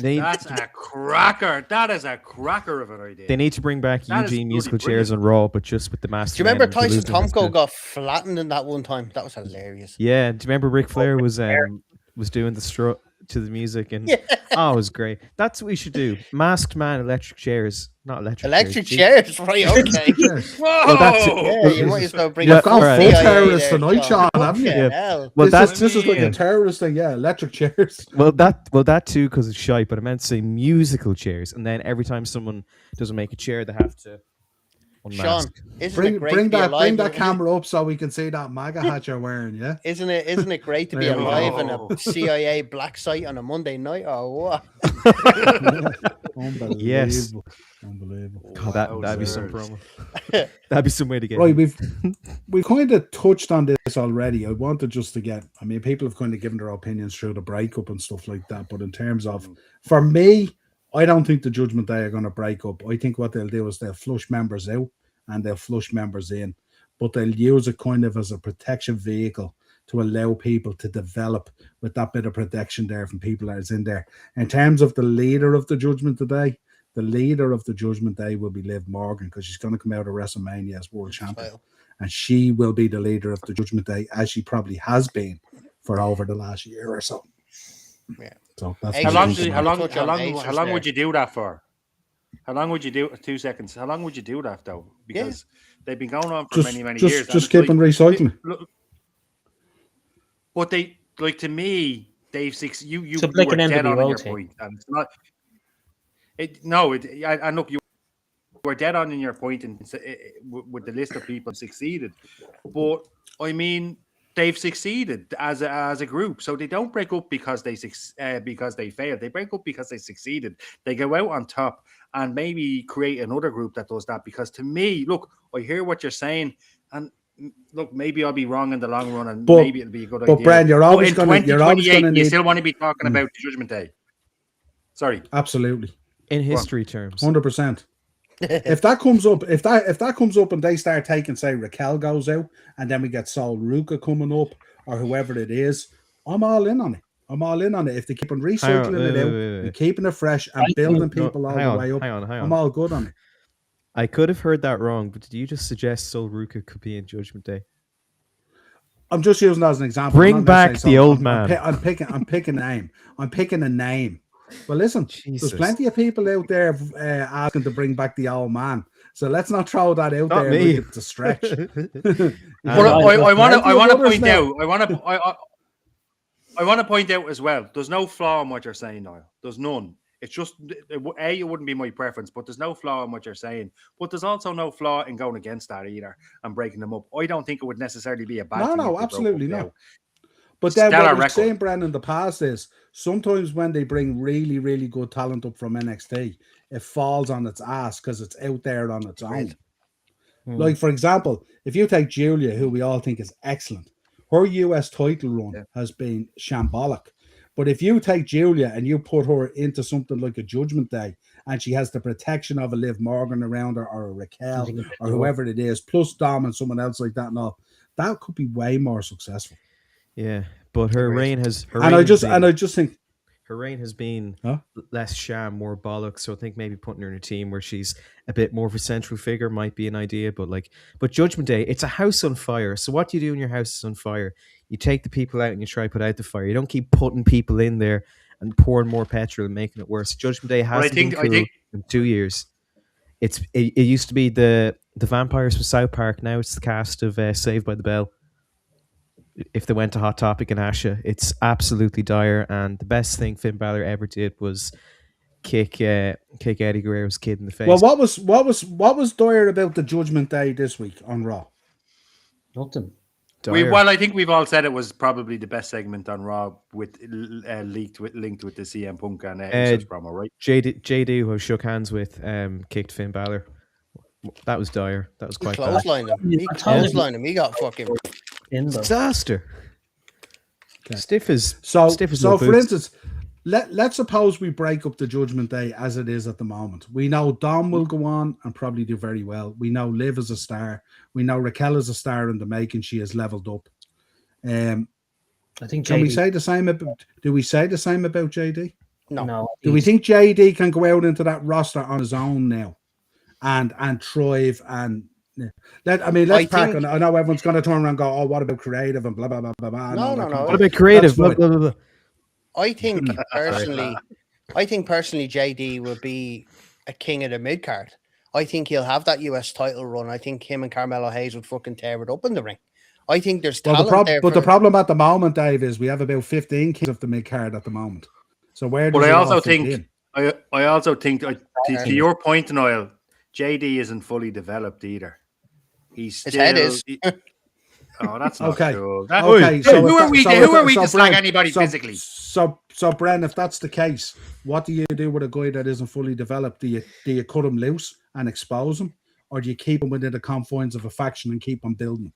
That's a cracker. That is a cracker of an idea. They need to bring back That is Eugene musical bloody chairs on Raw, but just with the master. Do you remember Tyson Tomko got flattened in that one time? That was hilarious. Yeah. Do you remember Ric Flair was doing the strut to the music and oh, it was great. That's what we should do. Masked man, electric chairs, not electric chairs, right? Okay. Whoa! Well, that's it. Yeah, you might as well bring. You've gone alright. full CIA terrorist there, tonight, Sean, Sean. haven't you? Fucking Yeah. hell. Well, this is like yeah. a terrorist thing, yeah. Electric chairs. Well, that too, because it's shite. But I meant to say musical chairs, and then every time someone doesn't make a chair, they have to unmask. Sean, isn't it great Bring to be that alive? camera up so we can see that MAGA hat you're wearing. Yeah, Isn't it great to be There we alive in go. a CIA black site on a Monday night or what? unbelievable. Yes. Unbelievable. God, that'd be some Wowzers. promo. That'd be some way to get Right, him. we've kind of touched on this already. I wanted just to get. I mean, people have kind of given their opinions through the breakup and stuff like that. But in terms of, for me, I don't think the Judgment Day are going to break up. I think what they'll do is they'll flush members out and they'll flush members in, but they'll use it kind of as a protection vehicle to allow people to develop with that bit of protection there from people that is in there. In terms of the leader of the Judgment Day, the leader of the Judgment Day will be Liv Morgan, because she's going to come out of WrestleMania as world champion, and she will be the leader of the Judgment Day, as she probably has been for over the last year or so. Yeah. So that's Hey, How my long? thinking. How long? Touch How on long? Aces How long there. would you do that for? How long would you do? 2 seconds. How long would you do that though? Because they've been going on for many years. Just keep on recycling. Look, but they, like, to me, Dave Six, you It's were like an dead on in NWO your thing. point, and it's not. And look, you were dead on in your point, and with the list of people succeeded, but I mean, they've succeeded as a group, so they don't break up because they failed. They break up because they succeeded. They go out on top and maybe create another group that does that. Because to me, look, I hear what you're saying, and look, maybe I'll be wrong in the long run, and maybe it'll be a good idea. But Brad, you're always going to. You're always going to You need. still want to be talking about the Judgment Day? Sorry. Absolutely. In history terms. 100%. If that comes up, if that comes up and they start taking, say, Raquel goes out, and then we get Sol Ruka coming up, or whoever it is, I'm all in on it. I'm all in on it. If they keep on recycling it out and keeping it fresh and building people all the way up, hang on. I'm all good on it. I could have heard that wrong, but did you just suggest Sol Ruka could be in Judgment Day? I'm just using that as an example. Bring I'm not back necessarily- the old I'm man. I'm picking a name. I'm picking a name. Well, listen, Jesus. there's plenty of people out there asking to bring back the old man. So let's not throw that out Not there. me. Like it's a stretch. But I want to point now. out. I want to point out as well. There's no flaw in what you're saying, Niall. There's none. It's just it wouldn't be my preference, but there's no flaw in what you're saying. But there's also no flaw in going against that either and breaking them up. I don't think it would necessarily be a bad thing. No, if they absolutely broke up not. now. But then Stellar what we've record. seen, Brendan, in the past is sometimes when they bring really, really good talent up from NXT, it falls on its ass because it's out there on its own. Like, for example, if you take Julia, who we all think is excellent, her US title run has been shambolic. But if you take Julia and you put her into something like a Judgment Day, and she has the protection of a Liv Morgan around her, or a Raquel, or whoever it is, plus Dom and someone else like that and all, that could be way more successful. Yeah, but her reign has. I just think her reign has been less sham, more bollocks. So I think maybe putting her in a team where she's a bit more of a central figure might be an idea. But Judgment Day, it's a house on fire. So what do you do when your house is on fire? You take the people out and you try to put out the fire. You don't keep putting people in there and pouring more petrol and making it worse. Judgment Day hasn't been cool in 2 years. It used to be the vampires from South Park. Now it's the cast of Saved by the Bell. If they went to Hot Topic and Asha, it's absolutely dire. And the best thing Finn Balor ever did was kick Eddie Guerrero's kid in the face. Well, what was dire about the Judgment Day this week on Raw? Nothing. I think we've all said it was probably the best segment on Raw, with linked with the CM Punk and promo, right? JD, who I shook hands with, kicked Finn Balor. That was dire. That was quite bad. Clotheslined him. He got fucking disaster. Okay. Stiff as so no for boots. instance, let's suppose we break up the Judgment Day as it is at the moment. We know Dom will go on and probably do very well. We know Liv is a star. We know Raquel is a star in the making. She has leveled up. I think. Can we say the same about? Do we say the same about JD? No. Do we think JD can go out into that roster on his own now, and thrive and? Let's pack on. I know everyone's going to turn around and go, "Oh, what about creative and blah blah blah blah blah." No. What about creative? Blah, blah, blah, blah. I think personally, JD will be a king of the mid card. I think he'll have that US title run. I think him and Carmelo Hayes would fucking tear it up in the ring. I think there's talent there. But the problem at the moment, Dave, is we have about 15 kings of the mid card at the moment. So where? But I also think, to your point, Noel, JD isn't fully developed either. He's His still. head is. Oh, that's not Okay. true. Okay. Who are we? Who are we to slag Bren, anybody physically? So Bren, if that's the case, what do you do with a guy that isn't fully developed? Do you cut him loose and expose him, or do you keep him within the confines of a faction and keep on building?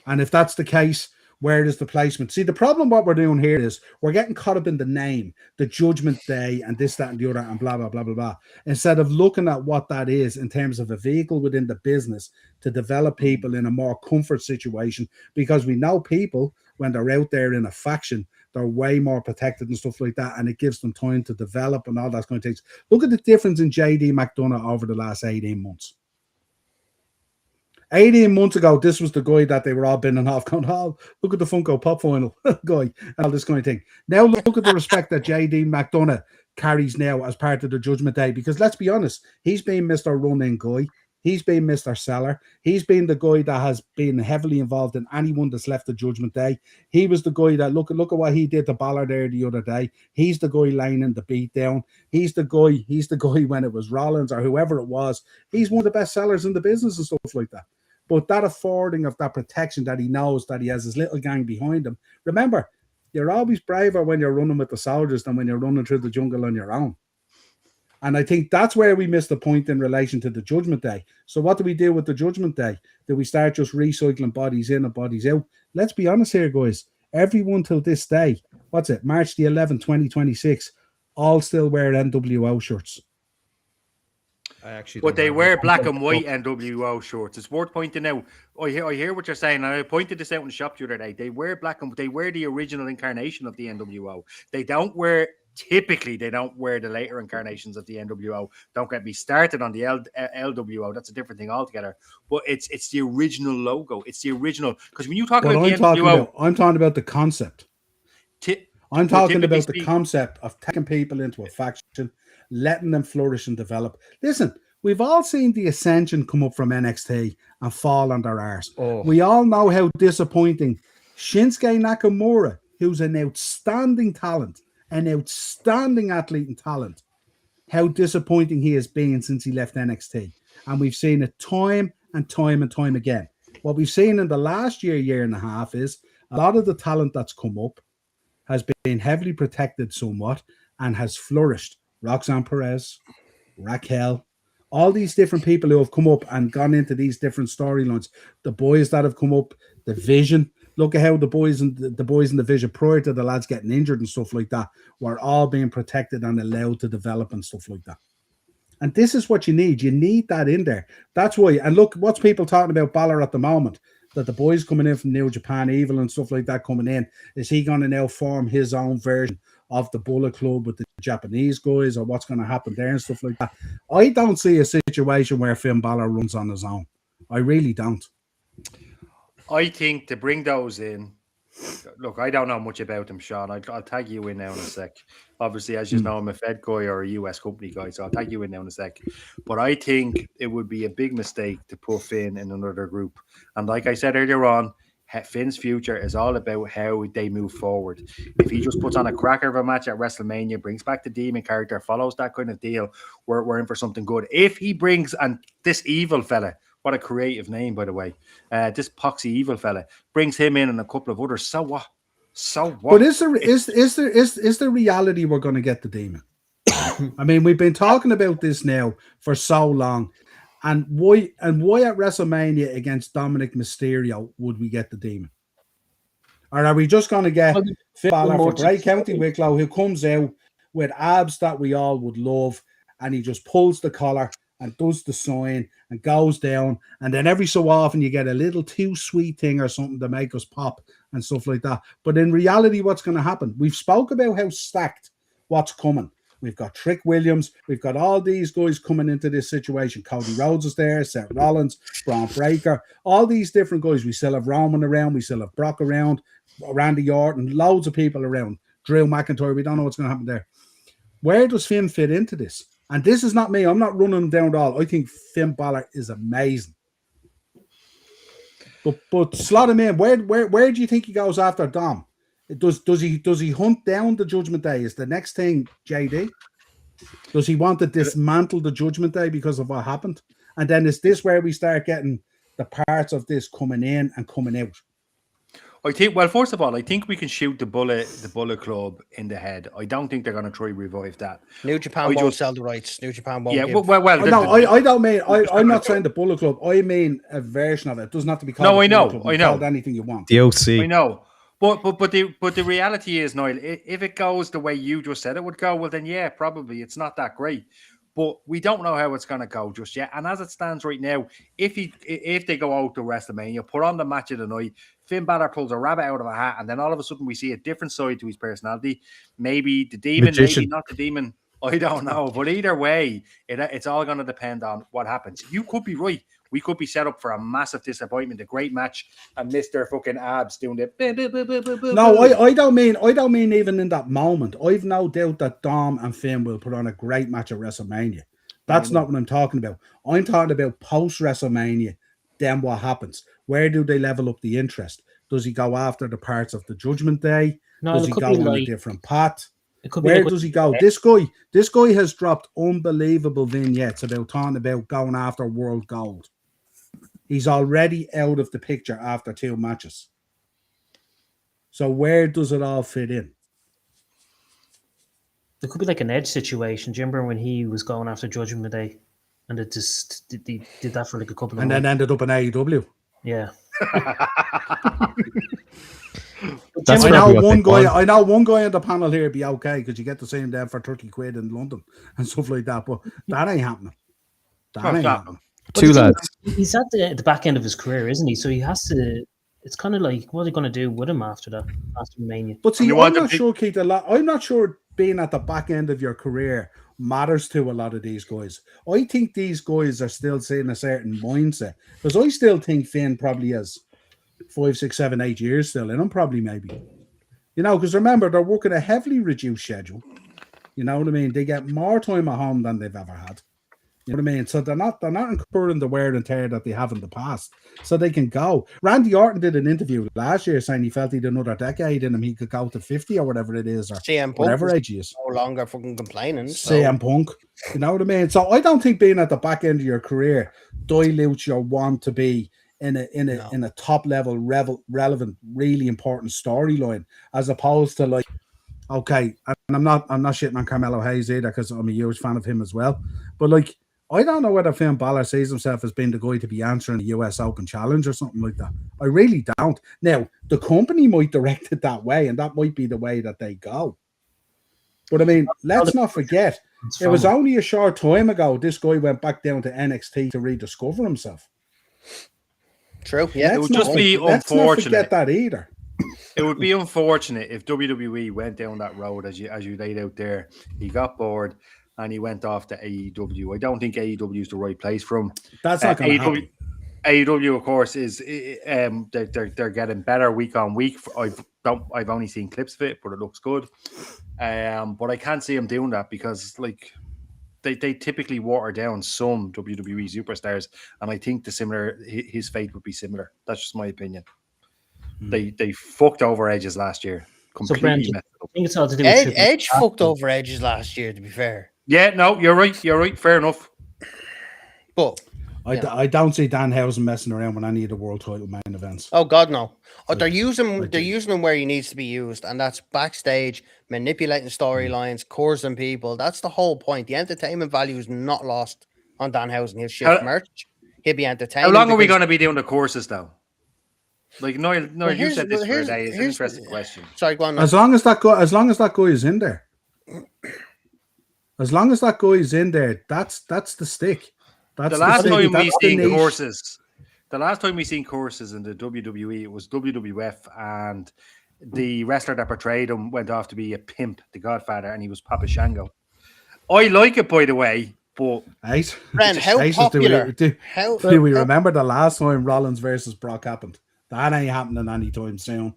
And if that's the case, where is the placement? See, the problem what we're doing here is we're getting caught up in the name, the Judgment Day, and this, that, and the other, and blah, blah, blah, blah, blah. Instead of looking at what that is in terms of a vehicle within the business to develop people in a more comfort situation, because we know people, when they're out there in a faction, they're way more protected and stuff like that, and it gives them time to develop and all that kind of things. Look at the difference in JD McDonough over the last 18 months. 18 months ago, this was the guy that they were all binning off, going, oh, look at the Funko Pop final guy, and all this kind of thing. Now look at the respect that JD McDonough carries now as part of the Judgment Day, because let's be honest, he's been Mr. Run-In guy. He's been Mr. Seller. He's been the guy that has been heavily involved in anyone that's left the Judgment Day. He was the guy that, look at what he did to Balor there the other day. He's the guy laying in the beat down. He's the guy when it was Rollins or whoever it was. He's one of the best sellers in the business and stuff like that. But that affording of that protection that he knows that he has his little gang behind him. Remember, you're always braver when you're running with the soldiers than when you're running through the jungle on your own. And I think that's where we missed the point in relation to the Judgment Day. So what do we do with the Judgment Day? Do we start just recycling bodies in and bodies out? Let's be honest here, guys. Everyone till this day, what's it, March the 11th, 2026, all still wear NWO shirts. But they wear black and white NWO shorts. It's worth pointing out. I hear what you're saying, and I pointed this out in the shop the other day. They wear they wear the original incarnation of the NWO. They don't wear the later incarnations of the NWO. Don't get me started on the LWO. That's a different thing altogether. But it's the original logo. It's the original, because when you talk about the NWO, I'm talking about the concept. I'm talking about the concept of taking people into a faction, letting them flourish and develop. Listen, we've all seen the Ascension come up from NXT and fall on their arse. Oh. We all know how disappointing Shinsuke Nakamura, who's an outstanding talent, an outstanding athlete and talent, how disappointing he has been since he left NXT. And we've seen it time and time and time again. What we've seen in the last year and a half is a lot of the talent that's come up has been heavily protected somewhat and has flourished. Roxanne Perez, Raquel, all these different people who have come up and gone into these different storylines. The boys that have come up, the Vision. Look at how the boys in the Vision prior to the lads getting injured and stuff like that were all being protected and allowed to develop and stuff like that. And this is what you need. You need that in there. That's why. And look, what's people talking about Balor at the moment? That the boys coming in from New Japan Evil and stuff like that coming in, is he going to now form his own version of the Bullet Club with the Japanese guys, or what's going to happen there and stuff like that? I don't see a situation where Finn Balor runs on his own. I really don't. I think to bring those in, look, I don't know much about them, Sean. I'll tag you in now in a sec. Obviously, as you know, I'm a Fed guy or a US company guy, so I'll tag you in now in a sec. But I think it would be a big mistake to put Finn in another group. And like I said earlier on, Finn's future is all about how they move forward. If he just puts on a cracker of a match at WrestleMania, brings back the Demon character, follows that kind of deal, we're in for something good. If he brings, and this evil fella, what a creative name, by the way, this Poxy evil fella, brings him in and a couple of others, so what? So what? But is the reality we're going to get the Demon? I mean, we've been talking about this now for so long, and why at WrestleMania against Dominic Mysterio would we get the Demon? Or are we just going to get Finn Balor for Bray County Wicklow, who comes out with abs that we all would love, and he just pulls the collar and does the sign and goes down, and then every so often you get a little too sweet thing or something to make us pop and stuff like that. But in reality, what's going to happen? We've spoke about how stacked what's coming. We've got Trick Williams. We've got all these guys coming into this situation. Cody Rhodes is there, Seth Rollins, Braun Breaker, all these different guys. We still have Roman around. We still have Brock around, Randy Orton, loads of people around. Drew McIntyre. We don't know what's going to happen there. Where does Finn fit into this? And this is not me. I'm not running him down at all. I think Finn Balor is amazing. But slot him in. Where do you think he goes after Dom? Does he hunt down the Judgment Day? Is the next thing JD? Does he want to dismantle the Judgment Day because of what happened? And then is this where we start getting the parts of this coming in and coming out? I think. Well, first of all, I think we can shoot the Bullet Club in the head. I don't think they're going to try revive that. New Japan won't sell the rights. New Japan won't. Yeah, give. well. No, I don't mean. I'm not saying the Bullet Club. I mean a version of it. It doesn't have to be called. No, I know. Club. I know. Called anything you want. The OC. I know. But the reality is, Niall, if it goes the way you just said it would go, well then yeah, probably it's not that great. But we don't know how it's going to go just yet. And as it stands right now, if they go out to Wrestlemania, put on the match of the night, Finn Balor pulls a rabbit out of a hat, and then all of a sudden we see a different side to his personality. Maybe the demon, Magician. maybe not the demon. I don't know. But either way, it's all going to depend on what happens. You could be right. We could be set up for a massive disappointment, a great match, and Mr. fucking Abs doing the. No, I don't mean even in that moment. I've no doubt that Dom and Finn will put on a great match at WrestleMania. That's not what I'm talking about. I'm talking about post WrestleMania. Then what happens? Where do they level up the interest? Does he go after the parts of the Judgment Day? No, Does he go on a different path? Where does he go? This guy has dropped unbelievable vignettes about talking about going after world gold. He's already out of the picture after 2 matches. So where does it all fit in? It could be like an Edge situation. Do you remember when he was going after Judgment Day, and it just did that for like a couple of and months. Then ended up in AEW. Yeah. That's I probably know what one they guy. want. I know one guy on the panel here be okay because you get to see him there for 30 quid in London and stuff like that. But that ain't happening. That ain't happening. Two lads. He's at the back end of his career, isn't he? So he has to. It's kind of like, what are they going to do with him after that? After Mania. But see, You I'm want not to sure, Keith. I'm not sure being at the back end of your career matters to a lot of these guys. I think these guys are still seeing a certain mindset because I still think Finn probably has 5, 6, 7, 8 years still in him, probably maybe. You know, because remember, they're working a heavily reduced schedule. You know what I mean? They get more time at home than they've ever had. You know what I mean? So they're not incurring the wear and tear that they have in the past. So they can go. Randy Orton did an interview last year saying he felt he'd another decade in him. He could go to 50 or whatever it is, or CM Punk whatever was age he is. no longer fucking complaining. So. CM Punk. You know what I mean? So I don't think being at the back end of your career dilutes your want to be in a top level relevant, really important storyline, as opposed to like, okay, and I'm not shitting on Carmelo Hayes either because I'm a huge fan of him as well. But like, I don't know whether Finn Balor sees himself as being the guy to be answering the US Open Challenge or something like that. I really don't. Now, the company might direct it that way, and that might be the way that they go. But I mean, let's not forget, it was only a short time ago this guy went back down to NXT to rediscover himself. True. Yeah. It would just be let's not unfortunate. forget that either. It would be unfortunate if WWE went down that road as you laid out there. He got bored and he went off to AEW. I don't think AEW is the right place for him. That's not going to happen. AEW, of course, is they're getting better week on week. I've only seen clips of it, but it looks good. But I can't see him doing that because like they typically water down some WWE superstars, and I think his fate would be similar. That's just my opinion. They fucked over Edges last year. So, Brent, I think it's all to do with Edge fucked over Edges last year, to be fair. Yeah, no, you're right. You're right. Fair enough. But I don't see Danhausen messing around with any of the world title main events. oh God, no. They're using him where he needs to be used, and that's backstage, manipulating storylines, coursing people. That's the whole point. The entertainment value is not lost on Danhausen. He'll shift merch. He'll be entertaining. How long are we going to be doing the courses though? Like no, you said this for a day. It's an interesting question. Sorry, go on. As long as that guy is in there. As long as that guy is in there, that's the stick. That's the last time we seen courses. The last time we seen courses in the WWE, it was WWF, and the wrestler that portrayed him went off to be a pimp, the Godfather, and he was Papa Shango. I like it, by the way, but Ren, how popular? Do we remember the last time Rollins versus Brock happened? That ain't happening anytime soon.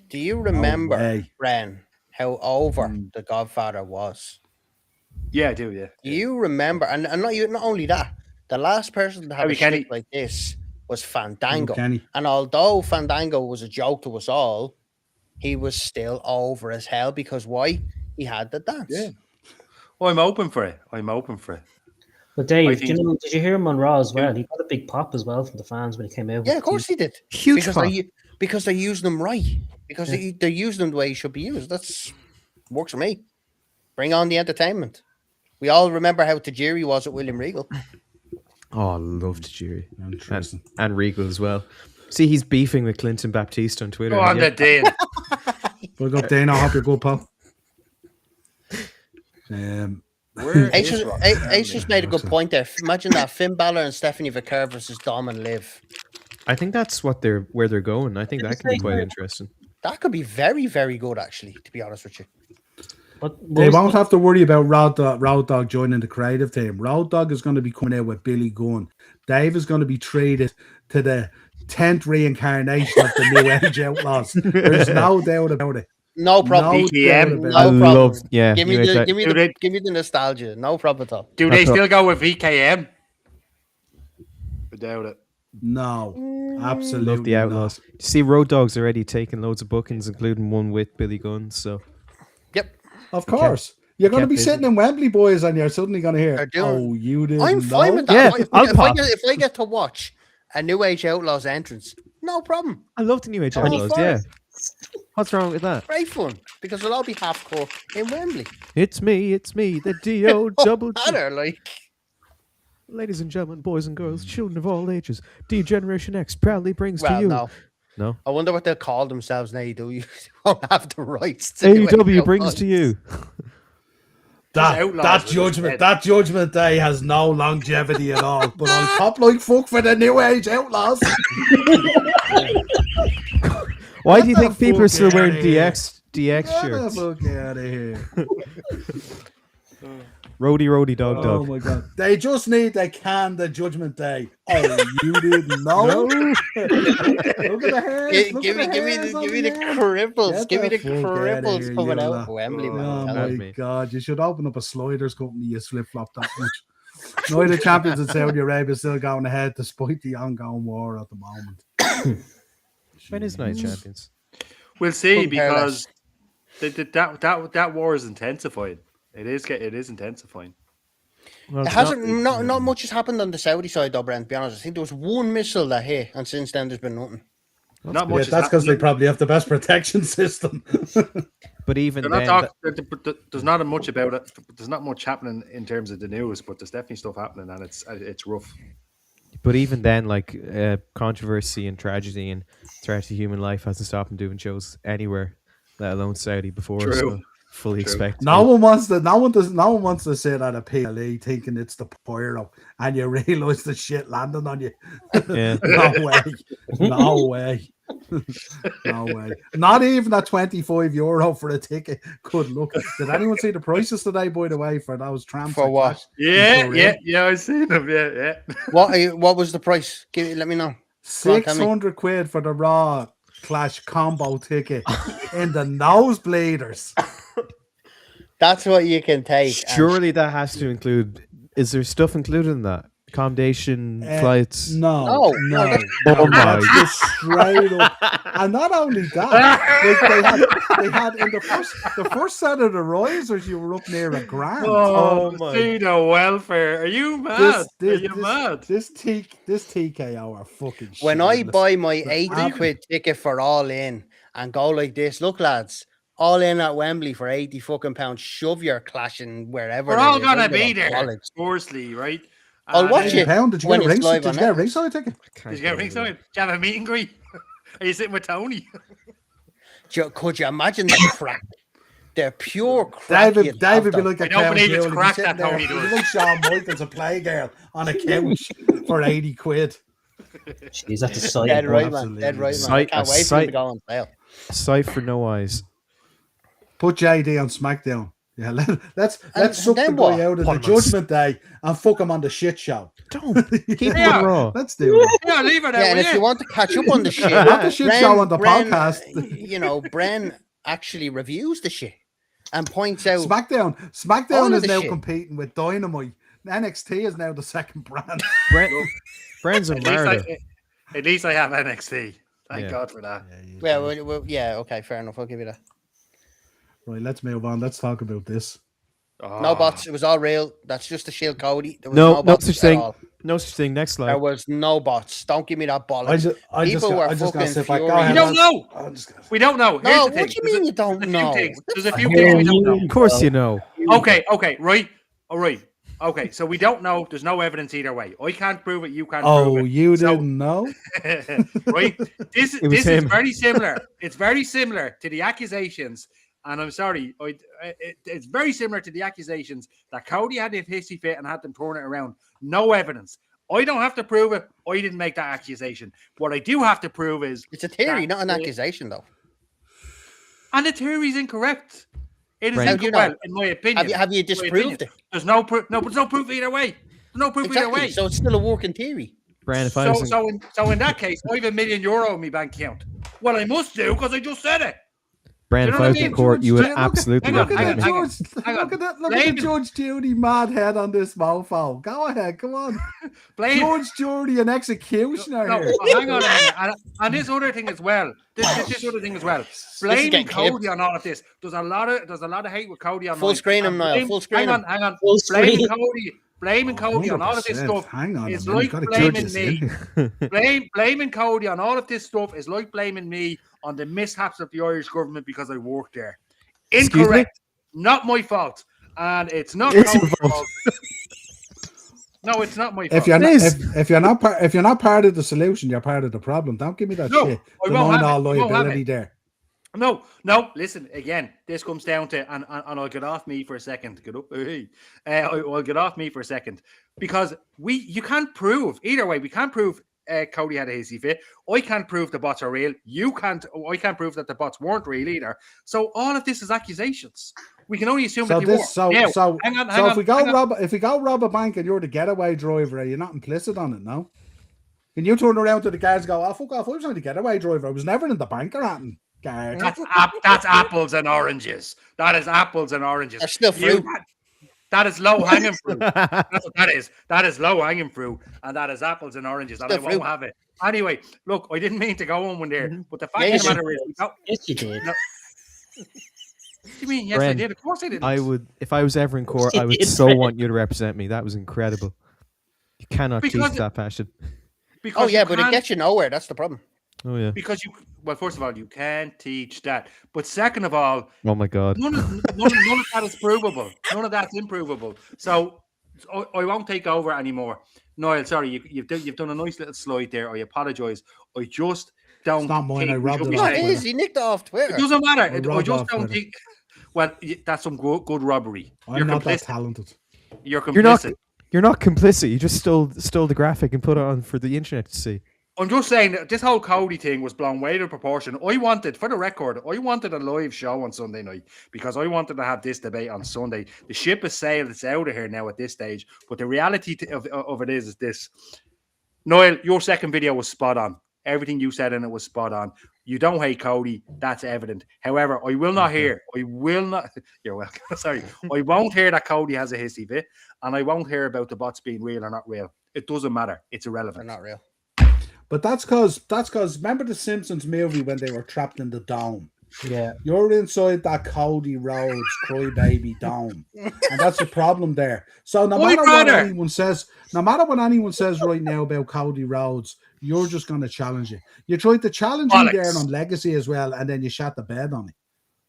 Do you remember, Ren, how over the Godfather was? Yeah, I do. Yeah. Do you remember? And not only that, the last person to have a shtick like this was Fandango. And although Fandango was a joke to us all, he was still over as hell because why? He had the dance. Yeah. Oh, I'm open for it. I'm open for it. But Dave, I did you hear him on Raw as well? He got a big pop as well from the fans when he came out. Yeah, of course he did. Huge Because they used them right. Because Yeah. they used them the way he should be used. That's works for me. Bring on the entertainment. We all remember how Tajiri was at William Regal. Oh, I loved Tajiri. Interesting. And Regal as well. See, he's beefing with Clinton Baptiste on Twitter. Go on, Yeah. the Dane. Big up, Dana. I hope you're good, pal. Where Ace is Ace just made a good point there. Imagine that Finn Balor and Stephanie Vicker versus Dom and Liv. I think that's where they're going. I think that could be quite interesting. That could be very, very good, actually, to be honest with you. They won't have to worry about Road Dogg joining the creative team. Road Dogg is going to be coming out with Billy Gunn. Dave is going to be traded to the 10th reincarnation of the New Age Outlaws. There's no doubt about it. No problem. VKM. No I problem. love, yeah. Give me New Age the nostalgia. No problem at all. Do they still go with VKM? Without it. No, absolutely Love the Outlaws. You see, Road Dogg's already taken loads of bookings, including one with Billy Gunn. So, Yep. Of course. You're going to be kept sitting in Wembley, boys, and you're suddenly going to hear, They're doing- oh, you didn't I'm fine know? with that. Yeah, I'll pop. If I get to watch a New Age Outlaws entrance, no problem. I love the New Age Oh, Outlaws. fine. Yeah. What's wrong with that? Great fun because it'll all be half core in Wembley. It's me, the D.O. double G. Matter, like Ladies and gentlemen, boys and girls, children of all ages, D Generation X proudly brings to well, you. no. I wonder what they'll call themselves in AEW. They won't have the rights. To AEW brings to you. That judgment day has no longevity at all. But I'll pop like fuck for the New Age Outlaws. Why Get do you the think people are fuck still wearing outta here. DX Get the shirts? fuck out of here. Roadie, dog. Oh my god. They just need the Judgment Day. Oh, you didn't know? Look at the hairs. Give me the cripples. Give me the cripples here, coming you out lot. of Wembley, man. Oh I'm telling my you. god. You should open up a sliders company, you flip flop that much. Neither champions in Saudi Arabia still going ahead despite the ongoing war at the moment. When is Night Champions? We'll see Couldn't care because that war is intensifying. It is intensifying. Well, It it's hasn't. not- Not much has happened on the Saudi side, though, Brent. To be honest, I think there was one missile that hit, and since then there's been nothing. Not Yeah, much. that's because they probably have the best protection system. But even They're then, not there's not much about it. There's not much happening in terms of the news, but there's definitely stuff happening, and it's rough. but even then, like controversy and tragedy and threat to human life hasn't stopped them doing shows anywhere, let alone Saudi before. True. So fully expect. No one wants to sit at a PLE thinking it's the pyro and you realise the shit landing on you. Yeah. No way. No way. No way. Not even at €25 for a ticket. Good luck. Did anyone see the prices today, by the way, for those trams? For what? Yeah. I seen them. Yeah. What was the price? Let me know. Go on, tell me. £600 for the Raw Clash combo ticket in the nosebleeders. That's what you can take. Surely that has to include. Is there stuff included in that? Accommodation, flights. No. Oh my. That's just straight up. And not only that, like they had in the first set of the risers, you were up near £1,000. Oh my. see the welfare. Are you mad? Are you mad? This TKO are fucking shit. When I buy my 80 Ab- quid ticket for All In and go like this, look, lads, All In at Wembley for 80 fucking pounds, shove your clashing wherever. We're it all is, gonna I'll be give a there. bollocks. Firstly, right? I'll watch it. £80. Did you when get a it's live on ringside ticket? Did you get ringside? Did you have a meet and greet? Are you sitting with Tony? Could you imagine the crack? They're pure crack. David be like a I don't couch believe it's girl. He'd be crack sitting that Tony there, does. he'd be like Shawn Michaels, a playgirl on a couch for 80 quid. Jeez, that's a sight. Dead right, man. Absolutely. Dead right, man. I Sight- can't a wait for them sight- to go on sale. Sight for no eyes. Put JD on SmackDown. Yeah, let's And suck the then guy what? out of the Put him on Judgment Day and fuck him on the shit show. Don't keep him Yeah. on Raw. Let's do it. Yeah, leave it Yeah, and out. if you want to catch up on the shit, Not the shit show on the podcast. Bren actually reviews the shit and points out. SmackDown All of is the now shit. competing with Dynamite. NXT is now the second brand. Friends of murder. At least I have NXT. Thank Yeah. God for that. Well, yeah, okay, fair enough. I'll give you that. Right, let's move on. Let's talk about this. No bots. It was all real. That's just to shield Cody. There was No, no bots such at thing. all. No such thing. Next slide. There was no bots. Don't give me that bollocks. People were I just gotta fucking sit back. Go furious. ahead, You don't lads. know. I'm just gonna- We don't know. Here's No, the thing. what do you mean you don't know? There's a few things we don't know. Of course you know. Okay, right. All right. Okay, so we don't know. There's no evidence either way. I can't prove it. You can't prove it. you So- didn't know? Right? This It was is him. very similar. It's very similar to the accusations, and I'm sorry, it's very similar to the accusations that Cody had a hissy fit and had them turn it around. No evidence. I don't have to prove it. I didn't make that accusation. What I do have to prove is It's a theory, that not an accusation, though. and the theory is incorrect. It is Right. How do you incorrect, know? in my opinion. Have you In my disproved opinion. it? There's no proof. No, but there's no proof either way. There's no proof either Exactly. way. So it's still a working theory. Brian, if I was So in that case, I have €1 million in my bank account. Well, I must do because I just said it. Brian, you if know I what was I in mean? court, you would Hang on, absolutely hang on, represent hang me. on. George, Hang on. look at that! Look Blame at the Judge Judy mad head on this mofo. Go ahead, come on. Blame. George Judy, an executioner No, here. well, hang on a minute. And this other thing as well. This other thing as well. Blaming getting Cody clipped. on all of this. There's a lot of hate with Cody on Full screen him, Niall. Full screen him. Hang on. Full Blaming screen. Cody on all of this 100%. stuff. Hang on, It's man, like you've got to blaming judge this me. in. Blaming Cody on all of this stuff is like blaming me on the mishaps of the Irish government because I worked there. Excuse me? Incorrect. Not my fault. And it's not It's your Cody's fault. fault. No, it's not my fault. If you're not, It is. if you're not part of the solution, you're part of the problem. Don't give me that No, shit. I won't Denying have all it. I won't have liability it. there. No. Listen, again, this comes down to, and I'll get off me for a second. Get up. Hey. I'll get off me for a second because you can't prove either way. We can't prove Cody had a hissy fit. I can't prove the bots are real. I can't prove that the bots weren't real either. So all of this is accusations. We can only assume So that they this, were. Now, so hang on, if we go rob a bank and you're the getaway driver, are you not implicit on it? No. Can you turn around to the guards and go, "Oh fuck off! I was only the getaway driver. I was never in the bank or anything." Guard. That's apples and oranges. That is apples and oranges. They're still fruit. That is low hanging fruit. That's what that is. That is low hanging fruit, and that is apples and oranges, and I Still won't fruit. have it. Anyway, look, I didn't mean to go on one there, but the fact Yeah, of the you matter is, Yes, you did. No. You mean yes, I Bren, did? Of course I didn't. I would, if I was ever in court, I would It's so Bren. want you to represent me. That was incredible. You cannot Because teach that passion. because Oh, yeah, you but it can't- gets you nowhere. That's the problem. Oh yeah. because you. Well, first of all, you can't teach that. But second of all, Oh my god. none of that is provable. None of that's improvable. So I won't take over anymore. Niall, sorry, you've done a nice little slide there. I apologise. I just don't. It's not mine, think I we robbed should it be off No, it saying- Twitter. is. He nicked it off Twitter. It doesn't matter. I I robbed just off don't Twitter. think. Well, that's some good robbery. I'm not that complicit. talented. You're You're not. complicit. You're not complicit. You just stole the graphic and put it on for the internet to see. I'm just saying that this whole Cody thing was blown way out of proportion. I wanted, for the record, a live show on Sunday night because I wanted to have this debate on Sunday. The ship has sailed; it's out of here now at this stage. But the reality of it is this: Niall, your second video was spot on. Everything you said in it was spot on. You don't hate Cody; that's evident. However, I will not hear. I will not. You're welcome. Sorry, I won't hear that Cody has a hissy fit, and I won't hear about the bots being real or not real. It doesn't matter. It's They're irrelevant. not real. But that's because remember the Simpsons movie when they were trapped in the dome? Yeah. You're inside that Cody Rhodes crybaby dome, and that's the problem there. So no matter what anyone says right now about Cody Rhodes, you're just going to challenge it. You tried to challenge him there on Legacy as well, and then you shot the bed on it.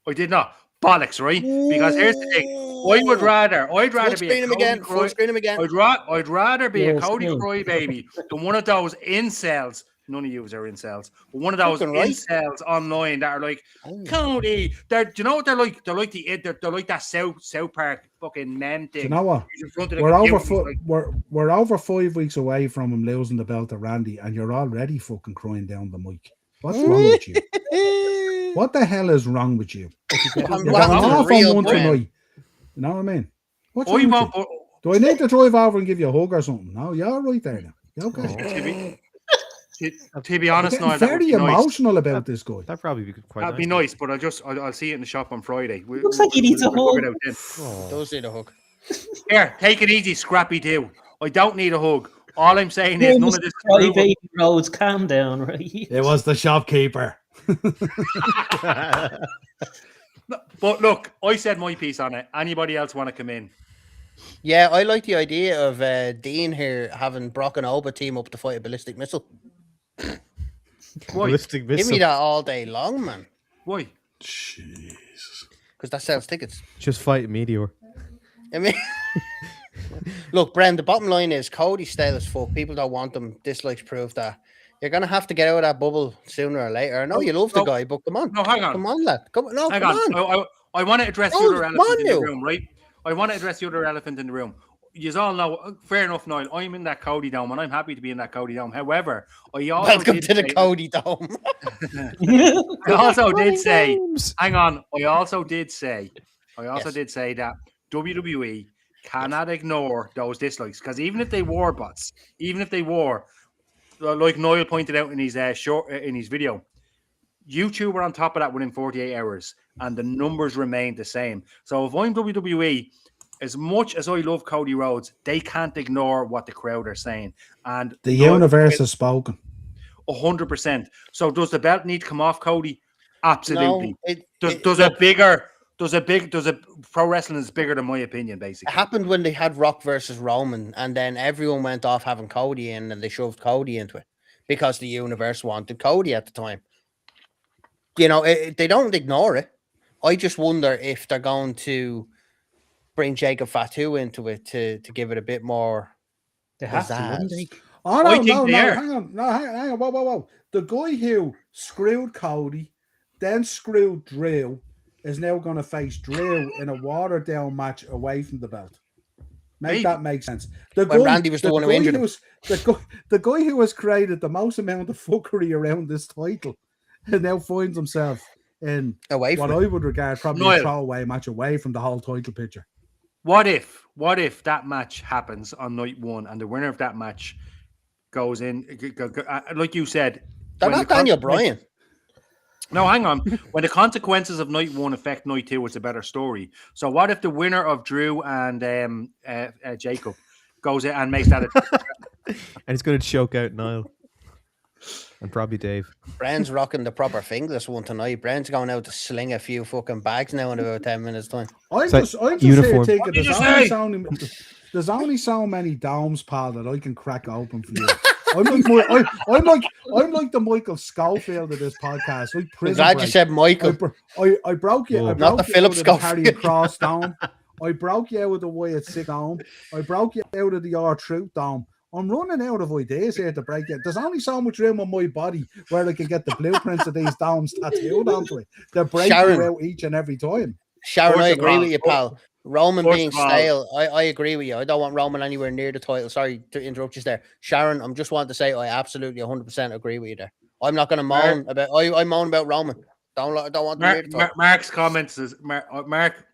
I did not. Bollocks, right? Because here's the thing. I'd rather Full be screen a him Cody again. Full screen him again. I'd rather be a Full Cody screen. crybaby than one of those incels. None of you are incels, but one of those Fucking right. incels online that are like, Oh. Cody. Do you know what they're like? They're like they're like that South Park fucking men thing. Do you know what? He's in front of the We're over computer, he's like, we're over 5 weeks away from him losing the belt to Randy, and you're already fucking crying down the mic. What's wrong with you? What the hell is wrong with you? I'm You're going laughing off real on one bad. tonight. You know what I mean? What's I wrong with won't. you? Do I need to drive over and give you a hug or something? No, you're right there now. You okay? To be I'm honest, getting Niall, that would very be nice. emotional about this guy. That'd probably be quite. That'd be nice, but I'll see it in the shop on Friday. Looks like he needs a we'll work hug. it out then. Those need a hook. Here, take it easy, Scrappy Doo. I don't need a hug. All I'm saying is none of this is provable. Baby Roads, calm down, right? It was the shopkeeper. No, but look, I said my piece on it. Anybody else want to come in? Yeah, I like the idea of Dean here having Brock and Oba team up to fight a ballistic missile. Why? Ballistic Give missile. me that all day long, man. Why? Jesus. Because that sells tickets. Just fight Meteor. I mean, look, Bren, the bottom line is Cody's stale as fuck. People don't want them. Dislikes prove that. You're going to have to get out of that bubble sooner or later. I know you love the guy, but come on. No, hang on. Come on, lad. Come on. Hang Come on. on. I want to address the Oh, other come elephant on in the now. room, right? I want to address the other elephant in the room. You all know, fair enough, Niall. I'm in that Cody Dome, and I'm happy to be in that Cody Dome. However, I also Welcome did to the say- Cody Dome. I also did say, Games. hang on. I also did say that WWE cannot ignore those dislikes, because even if they were bots, even if they were, like Niall pointed out in his in his video, YouTube were on top of that within 48 hours, and the numbers remained the same. So if I'm WWE, as much as I love Cody Rhodes, they can't ignore what the crowd are saying. And The universe has spoken. 100%. So does the belt need to come off Cody? Absolutely. No, Does pro wrestling is bigger than my opinion, It basically. happened when they had Rock versus Roman, and then everyone went off having Cody in, and they shoved Cody into it because the universe wanted Cody at the time. You know, they don't ignore it. I just wonder if they're going to bring Jacob Fatu into it to give it a bit more. They have to, wouldn't pizzazz. they? Oh, I no, think no, they no, are. hang on. No, hang on. Whoa. The guy who screwed Cody, then screwed Drew, is now going to face Drew in a watered-down match away from the belt. Maybe. That makes sense. The When Randy was the one who guy injured him. the guy who has created the most amount of fuckery around this title and now finds himself in Away what from I would regard probably Niall. a throwaway match away from the whole title picture. What if that match happens on night one and the winner of that match goes in, like you said, They're when not the Daniel consequence- Bryan. No, hang on. When the consequences of night one affect night two, it's a better story. So what if the winner of Drew and Jacob goes in and makes that And he's going to choke out Niall. And probably Dave. Brand's rocking the proper fingerless one tonight. Brand's going out to sling a few fucking bags now in about 10 minutes' time. I'm So, just here uniform. thinking What did you say? there's only so many domes, pal, that I can crack open for you. I'm like the Michael Schofield of this podcast. Like I'm prison glad break. you said Michael. I broke you. I Oh. broke Not the you Philip out of the Harry Schofield. Cross dome. I broke you out of the Wyatt Sick dome. I broke you out of the R-Truth dome. I'm running out of ideas here to break it. There's only so much room on my body where I can get the blueprints of these domes tattooed onto it. They break Sharon. you out each and every time. Sharon, First I of agree all- with you, pal. Roman first being of all- stale, I agree with you. I don't want Roman anywhere near the title. Sorry to interrupt you there. Sharon, I'm just wanting to say I absolutely 100% agree with you there. I'm not going to moan about I moan about Roman. Don't want to near the title. Mark's comments is Mark.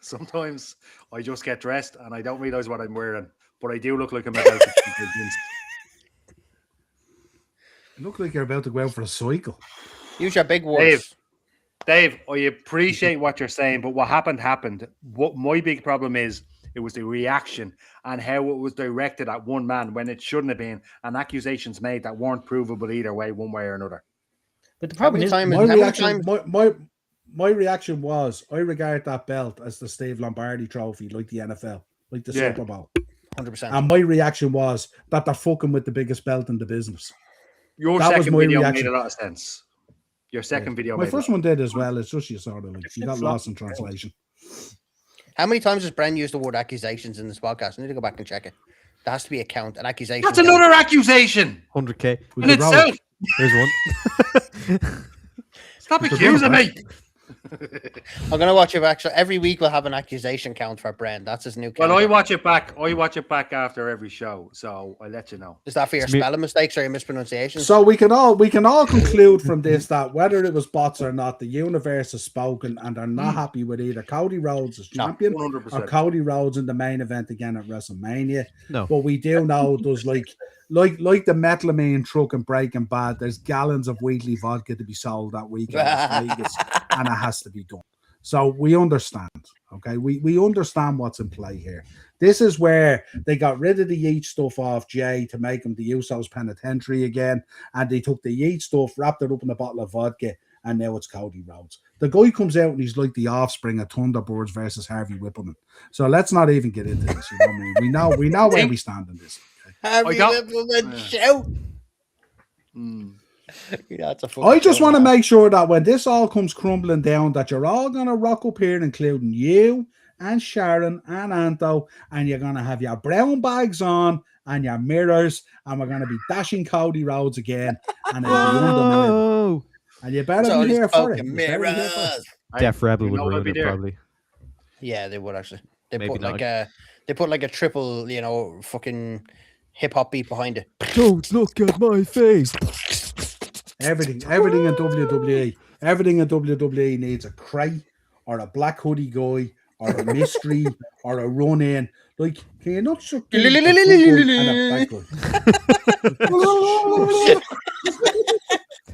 Sometimes I just get dressed and I don't realize what I'm wearing, but I do look like I'm about to be convinced. You look like you're about to go out for a cycle. Use your big words. Dave, I appreciate what you're saying, but what happened. What my big problem is, it was the reaction and how it was directed at one man when it shouldn't have been, and accusations made that weren't provable either way, one way or another. But the How problem many is, times? My How many reaction, times? my reaction was, I regard that belt as the Steve Lombardi trophy, like the NFL, like the Yeah. Super Bowl. 100%. And my reaction was that they're fucking with the biggest belt in the business. Your That was second my video reaction. made a lot of sense. Your second video My made first a lot. one did as well. It's just you sort of like you got lost in translation. How many times has Bren used the word accusations in this podcast? I need to go back and check it. There has to be a count, an accusation. That's count. another accusation 100k. We in could roll itself. Here's one. Stop could accusing roll me. I'm gonna watch it back. So every week we'll have an accusation count for Bren. That's his new count. Well, I watch it back. I watch it back after every show, so I'll let you know. Is that for your It's me- spelling mistakes or your mispronunciations? So we can all conclude from this that whether it was bots or not, the universe has spoken and they're not happy with either Cody Rhodes as No, champion or 100%. Cody Rhodes in the main event again at WrestleMania. No. But we do know there's like the metalhamine truck and Breaking Bad, there's gallons of weekly vodka to be sold that week in Las Vegas, and it has to be done. So we understand, okay? We understand what's in play here. This is where they got rid of the Yeet stuff off Jay to make him the Usos penitentiary again, and they took the Yeet stuff, wrapped it up in a bottle of vodka, and now it's Cody Rhodes. The guy comes out and he's like the offspring of Thunderbirds versus Harvey Whippleman. So let's not even get into this. You know what I mean? We know where we stand in this. Okay? Harvey Whippleman shout. I just want to make sure that when this all comes crumbling down, that you're all going to rock up here, including you and Sharon and Anto, and you're going to have your brown bags on and your mirrors, and we're going to be dashing Cody Rhodes again. And it'll be undeniable. And you better be here for it. Def Rebel would ruin it, probably. Yeah, they would actually. They Maybe put not. like a triple, you know, fucking hip hop beat behind it. Don't look at my face. Everything in WWE needs a Cray or a black hoodie guy or a mystery or a run in. Like, can you not suck and a black guy?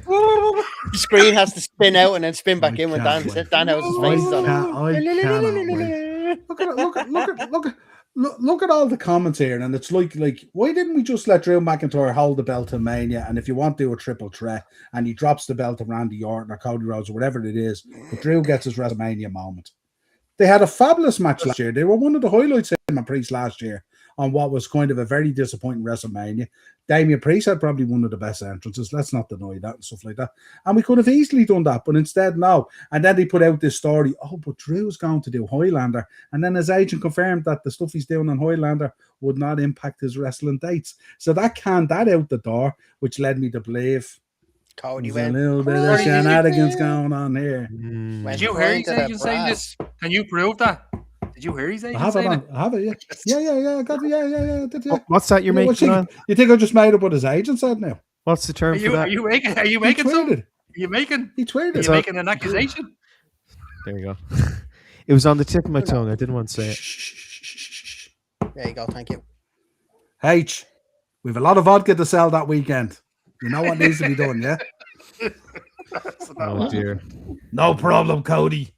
The screen has to spin out and then spin back in when Dan House's face is on it. Look at all the comments here, and it's like, why didn't we just let Drew McIntyre hold the belt to Mania? And if you want to do a triple threat, and he drops the belt to Randy Orton or Cody Rhodes or whatever it is, but Drew gets his WrestleMania moment. They had a fabulous match last year. They were one of the highlights of him and Priest last year on what was kind of a very disappointing WrestleMania. Damian Priest had probably one of the best entrances. Let's not deny that and stuff like that. And we could have easily done that, but instead, no. And then they put out this story, but Drew's going to do Highlander. And then his agent confirmed that the stuff he's doing on Highlander would not impact his wrestling dates. So that canned that out the door, which led me to believe Cody there's a little bit of shenanigans going on here. Did you hear his agent saying this? Can you prove that? Did you hear his agent saying it? I have it, yeah. Yeah. I got it, yeah. What's that you're making on? You think I just made up what his agent said now? What's the term for that? Are you making something? He tweeted. Are you making an accusation? There you go. It was on the tip of my tongue. I didn't want to say it. There you go. Thank you. H, we have a lot of vodka to sell that weekend. You know what needs to be done, yeah? Oh, dear. No problem, Cody.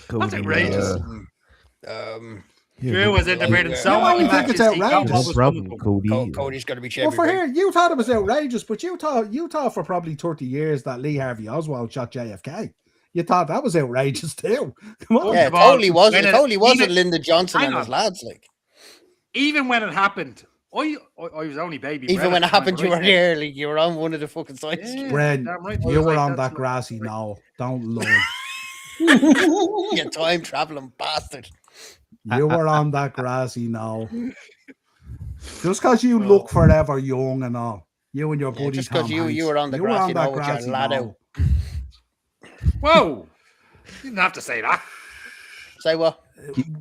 That's outrageous. Drew was integrating so why many you think matches. it's outrageous? No problem, Cody. Cody's going to be Well, champion. for here, you thought it was outrageous, but you thought for probably 30 years that Lee Harvey Oswald shot JFK. You thought that was outrageous too. Come on. Yeah, it totally wasn't. It totally wasn't Lyndon Johnson and his lads. Like, even when it happened, I was only baby. even when it happened, you were here. Like, you were on one of the fucking sides. Yeah. Bren, Right. you were on that grassy knoll. Don't lie. You time traveling bastard. You were on that grassy knoll. Just because you look forever young and all. You and your buddy just because Tom you were on the Hanks. grassy knoll with your grassy lad knoll. out. Whoa! You didn't have to say that. Say what?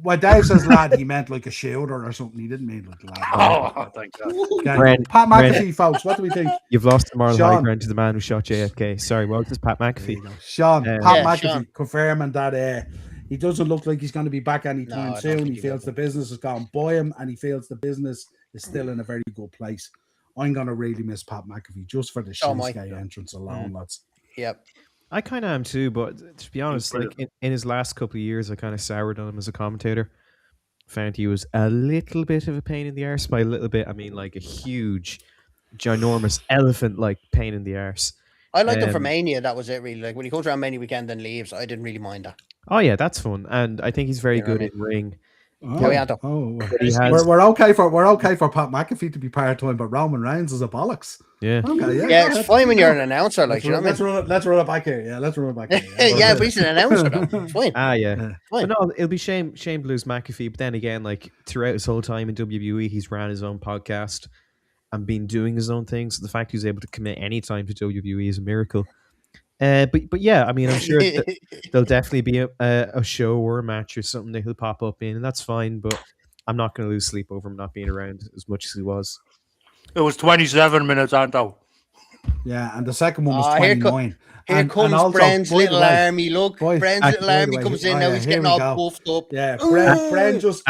When Dave says lad, he meant like a shooter or something. He didn't mean like lad. Oh, thank God. Okay. Brent, Pat McAfee, folks, what do we think? You've lost the moral Sean. high ground to the man who shot JFK. Sorry, what was this, Pat McAfee? Sean, Pat McAfee Sean. confirming that he doesn't look like he's going to be back anytime No, I don't soon. think He feels the business has gone by him, and he feels the business is still in a very good place. I'm going to really miss Pat McAfee just for the Shinsuke entrance alone, lads. Yep. I kind of am too, but to be honest, like in his last couple of years, I kind of soured on him as a commentator. Found he was a little bit of a pain in the arse. By a little bit, I mean like a huge, ginormous elephant-like pain in the arse. I liked him for Mania. That was it, really. Like when he comes around Mania weekend and leaves, I didn't really mind that. Oh yeah, that's fun, and I think he's very good in ring. We're okay for Pat McAfee to be part-time, but Roman Reigns is a bollocks. Yeah. Okay, yeah, it's fine when you're an announcer, like, you know what I mean? Let's run it back here. Yeah, let's run it back here. Yeah, but he's an announcer, though. It's fine. Yeah. Fine. But no, it'll be shame to lose McAfee. But then again, like throughout his whole time in WWE, he's ran his own podcast and been doing his own things. So the fact he's able to commit any time to WWE is a miracle. But yeah, I mean, I'm sure there'll definitely be a show or a match or something that he'll pop up in, and that's fine. But I'm not going to lose sleep over him not being around as much as he was. It was 27 minutes, Anto. Yeah, and the second one was 29. Here comes Bren's little army. Look, Bren's little army comes in now. He's getting all buffed up. Yeah, Bren just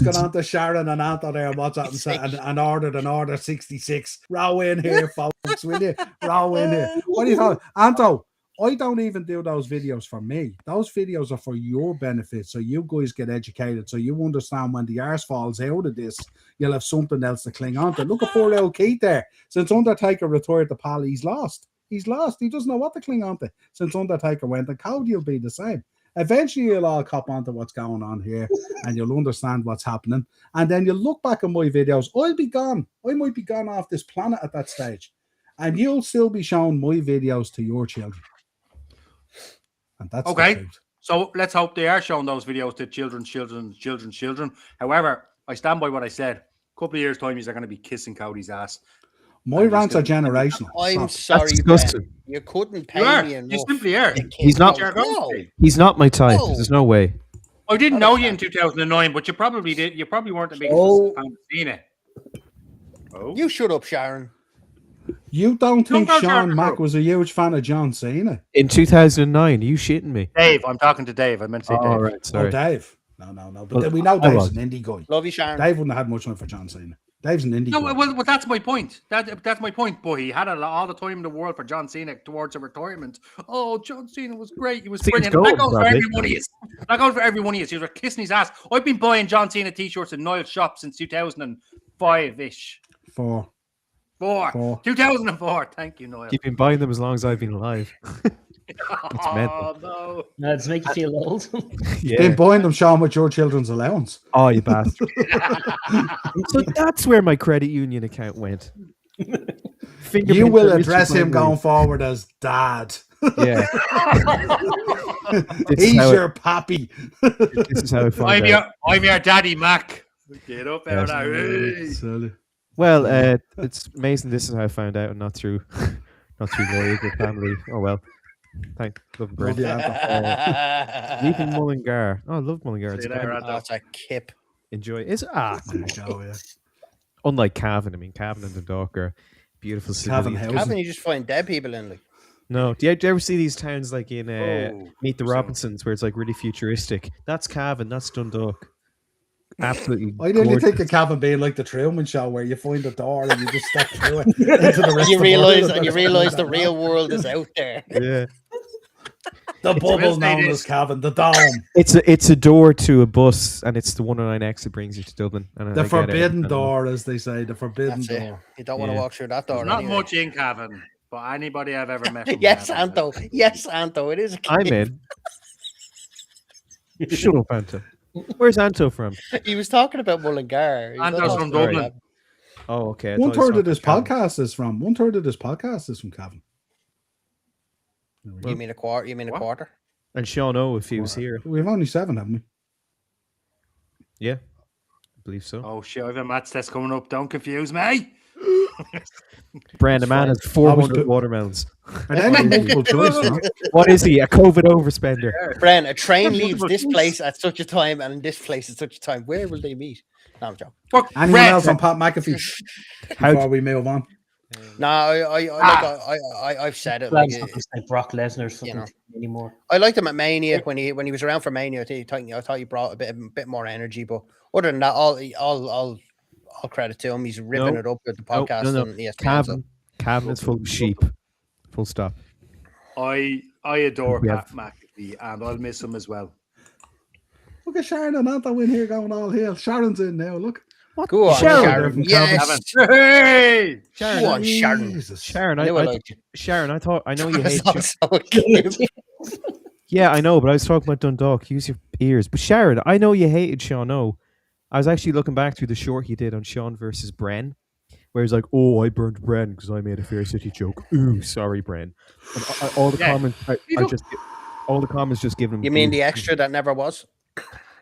got on to Sharon and Anto there and WhatsApp and ordered an order 66. Row in here, folks, will you? Row in here. What do you think? Anto, I don't even do those videos for me. Those videos are for your benefit, so you guys get educated, so you understand when the arse falls out of this, you'll have something else to cling on to. Look at poor little Keith there. Since Undertaker retired the pal, he's lost. He's lost. He doesn't know what to cling on to since Undertaker went, and Cody will be the same. Eventually, you'll all cop onto what's going on here, and you'll understand what's happening. And then you'll look back at my videos. I'll be gone. I might be gone off this planet at that stage. And you'll still be showing my videos to your children. And that's Okay. the truth. So let's hope they are showing those videos to children's children. However, I stand by what I said. A couple of years' time, you're going to be kissing Cody's ass. My rants are generational. I'm Stop. sorry, disgusting. Ben. You couldn't You pay are. me You enough. simply are. to kiss He's not- me. You're going No. to be. He's not my type. No. There's no way. I didn't know you in 2009, but you probably did. You probably weren't the biggest fan of Cena. Oh, You shut up, Sharon. You don't think Don't go Sean John Mack Cena. was a huge fan of John Cena? In 2009, are you shitting me? Dave. I'm talking to Dave. I meant to say Dave. All right, Oh, sorry. Dave. No. But Well, we know I Dave's was. an indie guy. Love you, Sharon. Dave wouldn't have had much time for John Cena. Dave's an indie No, guy. well, that's my point. That's my point. But he had all the time in the world for John Cena towards a retirement. Oh, John Cena was great. He was Cena's brilliant. gold, That goes for probably. every one of you. That goes for every one of you. He was kissing his ass. I've been buying John Cena t-shirts in Niall's shop since 2005-ish. For 2004. Thank you, Niall. You've been buying them as long as I've been alive. Oh, no. No, does it make you feel old? Yeah. been buying them, Sean, with your children's allowance. Oh, you bastard. So that's where my credit union account went. You will address him going forward as dad. Yeah. This is He's how your pappy. This is how I found out. I'm your daddy, Mac. Get up out Yes. of there. Silly. Well, it's amazing. This is how I found out, and not through lawyers or family. Oh well. Thank love and Love bread. you, Anton. Leaving Mullingar. Oh, I love Mullingar. It's See there, great. Anton. Oh, it's a kip. Enjoy. There you go, yeah. Unlike Cavan, I mean, Cavan and Dundalk are beautiful Cavan cities. House. Haven't you just find dead people in like? No, do you ever see these towns like in Meet the so- Robinsons, where it's like really futuristic? That's Cavan. That's Dundalk. Absolutely. I didn't gorgeous. think of Cavan being like the Truman Show, where you find a door and you just step through it into the rest You of realize the and you world. realize the real world is out there. Yeah. The It's bubble real estate known is- as Cavan, the dome, It's a door to a bus, and it's the 109X that brings you to Dublin. And I the get it. forbidden And- door, as they say, the forbidden That's it. door. You don't want to Yeah. walk through that door. There's not anyway. much in Cavan, but anybody I've ever met. From Yes, Cavan, Anto. Yes, Anto. It is a I'm kip. in. Shut up, Anto. Where's Anto from? He was talking about Mullingar. He was Anto's not from talking Dublin. about- Oh, okay. I One thought he was third of this talking Cavan. podcast is from. One third of this podcast is from Cavan. You mean a quarter? You mean a What? quarter? And Sean O, if he was here. We've only 7, haven't we? Yeah. I believe so. Oh shit! I've a maths test coming up. Don't confuse me. Brandon, man has I was 400 put- watermelons. Are they not multiple choice? Right? What is he? A COVID overspender. Bren, a train That's leaves multiple this choice. place at such a time and this place at such a time. Where will they meet? No, I'm joking. Fuck, Anyone Brett. else on Pat McAfee How before we move on? No, I've said it. Like, Glad it's not like Brock Lesnar or something know. anymore. I liked him at Mania when he was around for Mania. I thought he brought a bit more energy. But other than that, all credit to him. He's ripping No. it up with the No, podcast. no. And ESPN, so. Cavan is full of sheep. Full stop. I adore We Pat have- McAfee, and I'll miss him as well. Look at Sharon and Anto in here going all heel. Sharon's in now. Look. Go on, Sharon, Sharon. Yes. Cavan. Hey! Go on, Sharon. Jesus. Sharon, I I knew I liked you. Sharon, I know you hate. That's so cute. Yeah, I know, but I was talking about Dundalk. Use your ears. But Sharon, I know you hated Sean O. I was actually looking back through the short he did on Sean versus Bren, where he's like, "Oh, I burned Bren because I made a Fair City joke." Ooh, sorry, Bren. And all the Yeah. comments, all the comments just give him. You mean views. the extra that never was?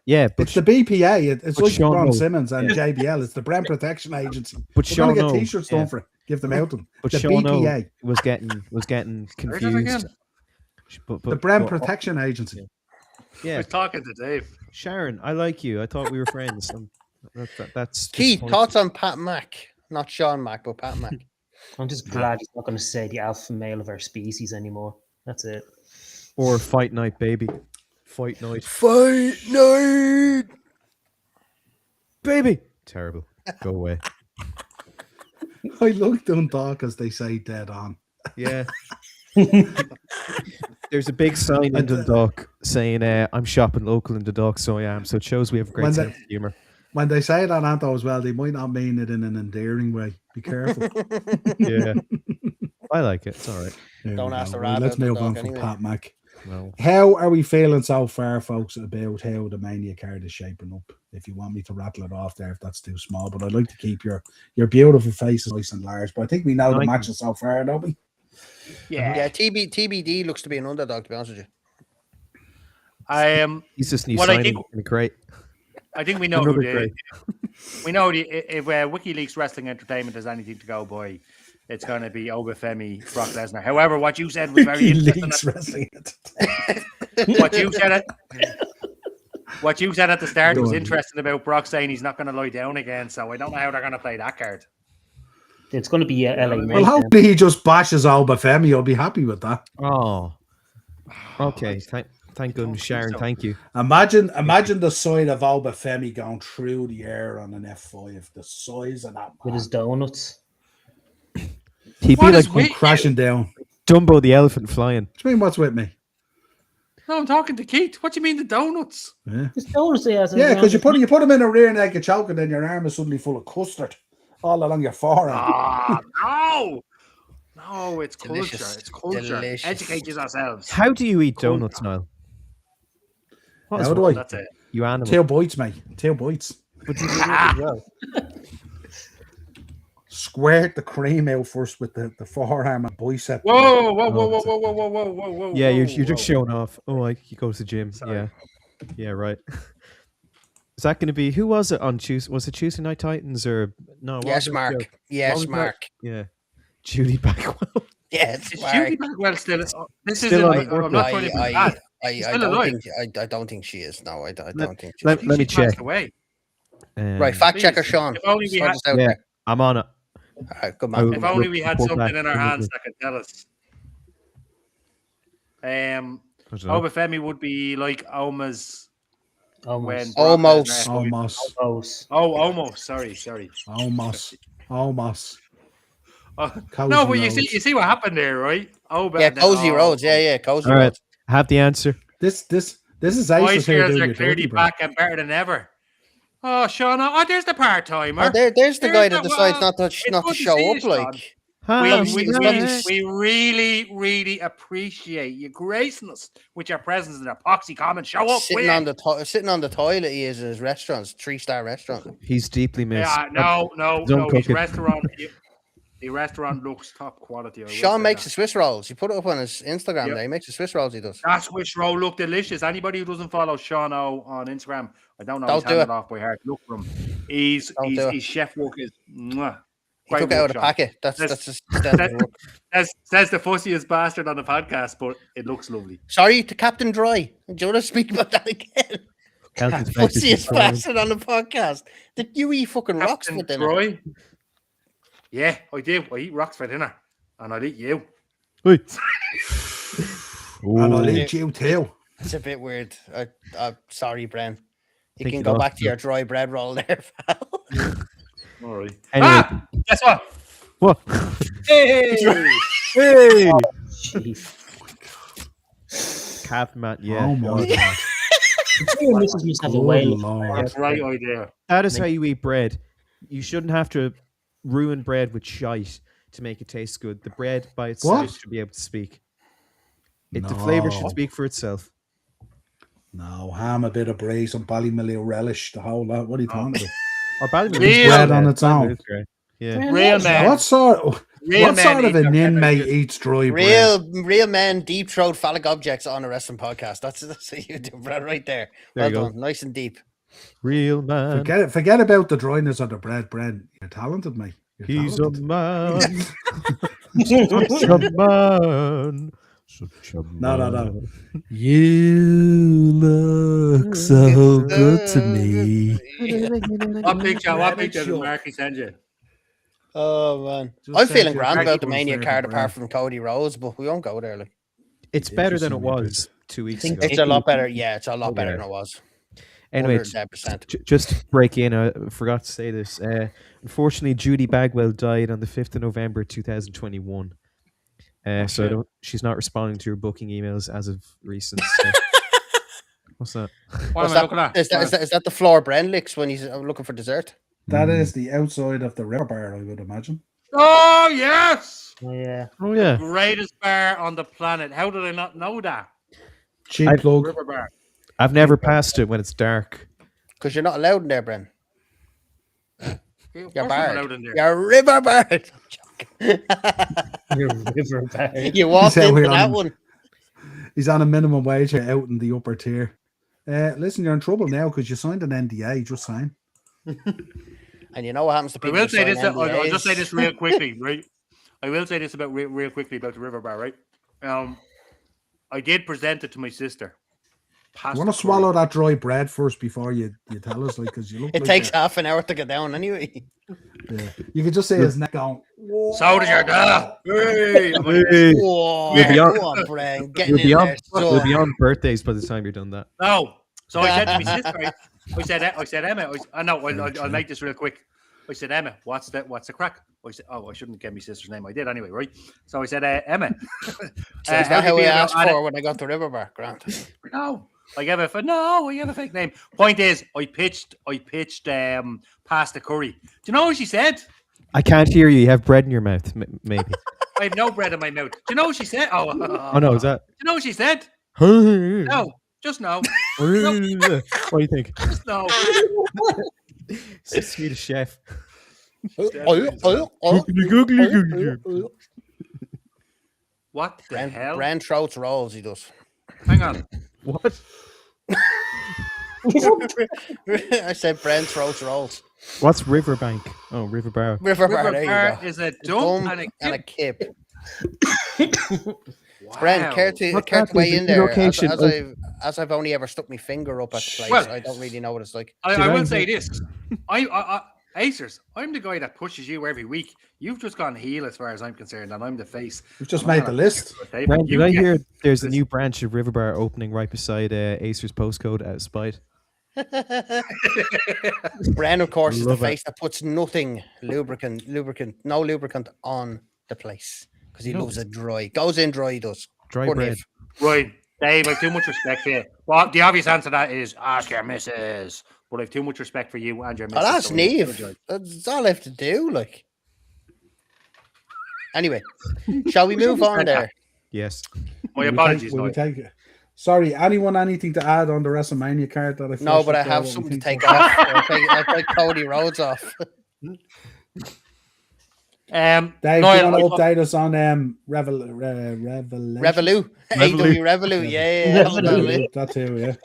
Yeah, but It's the BPA. It's but like Sean Ron knows. Simmons and JBL. It's the Brand Protection Agency. but We're Sean going to get O, T-shirts yeah. done for it. Give them out to them. But the Sean O BPA, was getting Where's it again? confused. But the Brand but- Protection Agency. I Yeah, was talking to Dave. Sharon, I like you. I thought we were friends. That's Keith, disappointing. thoughts on Pat Mack? Not Sean Mack, but Pat Mack. I'm just glad he's not going to say the alpha male of our species anymore. That's it. Or Fight Night, baby. Fight Night. Fight night. Baby. Terrible. Go away. I look Dundalk as they say dead on. Yeah. There's a big sign in Dundalk saying, I'm shopping local in Dundalk, so I am. So it shows we have a great When sense of humour. When they say that, Anto, as well, they might not mean it in an endearing way. Be careful. Yeah. I like it. It's all right. There Don't we ask go. the Right, rat let's about the move dog on from anyway. Pat Mac. No. How are we feeling so far, folks, about how the Mania card is shaping up? If you want me to rattle it off there, if that's too small, but I'd like to keep your beautiful faces nice and large. But I think we know the Like- matches so far, don't we? Yeah, TBD looks to be an underdog, to be honest with you. He's just new What I signing think- in a crate. I think we know who Another the, crate. we know the, if WikiLeaks Wrestling Entertainment has anything to go by, it's going to be Obafemi, Brock Lesnar. However, what you said was very interesting. WikiLeaks wrestling. What you said at the start Go was on. interesting about Brock saying he's not going to lie down again. So I don't know how they're going to play that card. It's going to be LA Knight. Well, hopefully he just bashes Obafemi. I'll be happy with that. Oh. Okay. Thank goodness, think Sharon. so. Thank you. Imagine the side of Obafemi going through the air on an F5. The size of that with man. his donuts. He'd What be is like with Crashing down. Dumbo the elephant flying. What do you mean, what's with me? No, I'm talking to Keith. What do you mean the donuts? Yeah, His donuts he has. yeah, because you put him in a rear naked choke and then your arm is suddenly full of custard all along your forearm. Ah, no, it's Delicious. culture. It's culture. Delicious. Educate yourselves. How do you eat Cool. donuts, Niall? What is How do wrong I? That's it. You animal. Tail bites, mate. Tail bites. But you do it as well. Squirt the cream out first with the forearm and bicep. Whoa. Yeah, you're just whoa. showing off. Oh, he goes to the gym. Sorry. Yeah, right. Is that going to be who was it on Tuesday? Was it Tuesday Night Titans or no? what Yes, was it? Mark. What Yes, was that? Mark. Yeah, Judy Bagwell. Yes, Is Mark. Judy Bagwell still? This Still isn't. on I'm not trying to be bad. I still don't alive. think I don't think she is. No, I don't think she let- is. me She's passed check. away. Right, fact checker Please. Sean. If only we Sort had- this out Yeah, there. I'm on it. All right, good Oh, man. If only we had report something back in our immediately. hands that could tell us. I don't know. Obafemi would be like Oma's when Almost. Brock Almost. Lesnar- Almost. Almost. Oh, almost. Sorry. Almost. Oh, Cozy no, but you Roads. see what happened there, right? Oba. Yeah, and then- Cozy Roads. Yeah, Cozy All right, Roads. have the answer. This is Ace My here shares doing are your clearly dirty, bro. back and better than ever. Oh, Sean. Oh, there's the part timer. Oh, there's the guy that There's decides well, not it's to good to show see up. you, Sean. Like, We really, really appreciate you gracing us with your presence in epoxy comment. Show up, sitting on the toilet. He is in his restaurants, 3-star restaurant. He's deeply missed. Yeah, no. Don't cook His it. restaurant, the restaurant looks top quality. I will Sean say makes that. the Swiss rolls. He put it up on his Instagram. Yep. There, he makes the Swiss rolls. He does. That Swiss roll look delicious. Anybody who doesn't follow Sean O on Instagram, I don't know. Don't He's do handed it. off by heart. Look for him. His chef work is. Mwah. He took it out of the packet. That's That's- just standard work. Says the fussiest bastard on the podcast, but it looks lovely. Sorry to Captain Dry. Do you want to speak about that again? Health inspector Fussiest confirmed. bastard on the podcast. Did you eat fucking rocks for dinner? Troy. Yeah, I do. I eat rocks for dinner, and I'll eat you. Oi. And I'll Ooh. eat you too. It's a bit weird. Sorry, Bren. You Think can you go lost back to your dry bread roll there, pal. All right. Anyway, Guess what? what? Hey! Hey, Jeez. Captain Matt. Yeah, Oh my god. Mrs. must have a Good whale. lord. That's right idea. that is how you eat bread. You shouldn't have to ruin bread with shite to make it taste good. The bread by itself What? should be able to speak. The flavor should No. speak for itself. No, ham, a bit of brie, some ballymilly relish, the whole lot. What are you talking about? Or Ballymena Real is bread on great. its own. Ballymena is great. Yeah. Real man. What sort Real what men sort of eat an their bread inmate like this. eats dry bread? Real men deep throat phallic objects on a wrestling podcast. That's what you do, Brad, right there. There Well you go. done. Nice and deep. Real man. Forget about the dryness of the bread. You're talented, mate. You're He's a talented. man. Such a man. Such a No. man. You look so good to me. What picture did Marky send you? Oh man, Just I'm send feeling you grand a about the picture Mania of card the apart bread. from Cody Rhodes, but we won't go there. Like, It's Yeah, better just than it send me a was 2 weeks think ago. it's a lot better. Yeah, it's a lot better Okay. than it was. Anyway, 110%. just to break in, I forgot to say this. Unfortunately, Judy Bagwell died on the 5th of November 2021. So she's not responding to her booking emails as of recent. So. What's that? What am I looking at? Is that the floor Bren licks when he's looking for dessert? That is the outside of the river bar, I would imagine. Oh, yes. Oh, yeah. Oh yeah. Greatest bar on the planet. How did I not know that? Cheap plug. River Bar. I've never passed it when it's dark. Because you're not allowed in there, Bren. Of You're course I'm barred. allowed in there. You're river barred. You're river bag. You walked He's out into here that on- one. He's on a minimum wage here out in the upper tier. Listen, you're in trouble now because you signed an NDA. Just saying. And you know what happens to I people? will who say sign this. I'll just say NDAs? this real quickly, right? I will say this about real quickly about the River Bar, right? I did present it to my sister. You want to swallow that dry bread first before you tell us, like, because you look. It like takes you're- half an hour to get down anyway. Yeah. You could just say his neck going. So does your dad. Hey, I'm like, Hey. Whoa, You'll be on- go on, Bren. You'll Getting in there. you'll So, be on birthdays by the time you're done that. no. So I said to my sister, right? I said, Emma. I'll make this real quick. I said, Emma, what's the crack? I said, oh, I shouldn't get my sister's name. I did anyway, right? So I said, Emma. so is that how I asked for when I got to River Bar, Grant? No, I gave a fake name. Point is, I pitched pasta curry. Do you know what she said? I can't hear you. You have bread in your mouth, maybe. I have no bread in my mouth. Do you know what she said? Oh No, is that? Do you know what she said? No. No, just no. What do you think? Just no. Swedish chef. What the hell? Bren throats rolls, he does. Hang on. What? I said Bren throats rolls. What's Riverbank? Oh, River Bar. River Bar, River there you Bar go. is a A dump dump and a kip. Bren, care to What's care that? to weigh There's in a there? location As I've only ever stuck my finger up at the place, Well, I don't really know what it's like. I will say this. Acers, I'm the guy that pushes you every week. You've just gone heel as far as I'm concerned, and I'm the face. We've just made the list. Brent, did I hear there's a new branch of River Bar opening right beside Acer's postcode out of spite? Bren, of course, is the Love it. face that puts no lubricant on the place because he loves it dry. Goes in dry, he does. Dry Poor bread. Niv. Right, Dave, I have too much respect for you. Well, the obvious answer to that is ask your missus. But I have too much respect for you and your missus. Oh, that's so I apologize. Neve. That's all I have to do. Like, anyway, shall we move on there? Yes. My apologies, Will we Lloyd. take it? Sorry, anyone anything to add on the WrestleMania card that I No, flashed but I up there, have what we something to think take off. I'll take Cody Rhodes off. Dave, do you Niall, want to I thought- update us on Revelation? Revolu. AW Revolu. Yeah. Revelation. That too, yeah.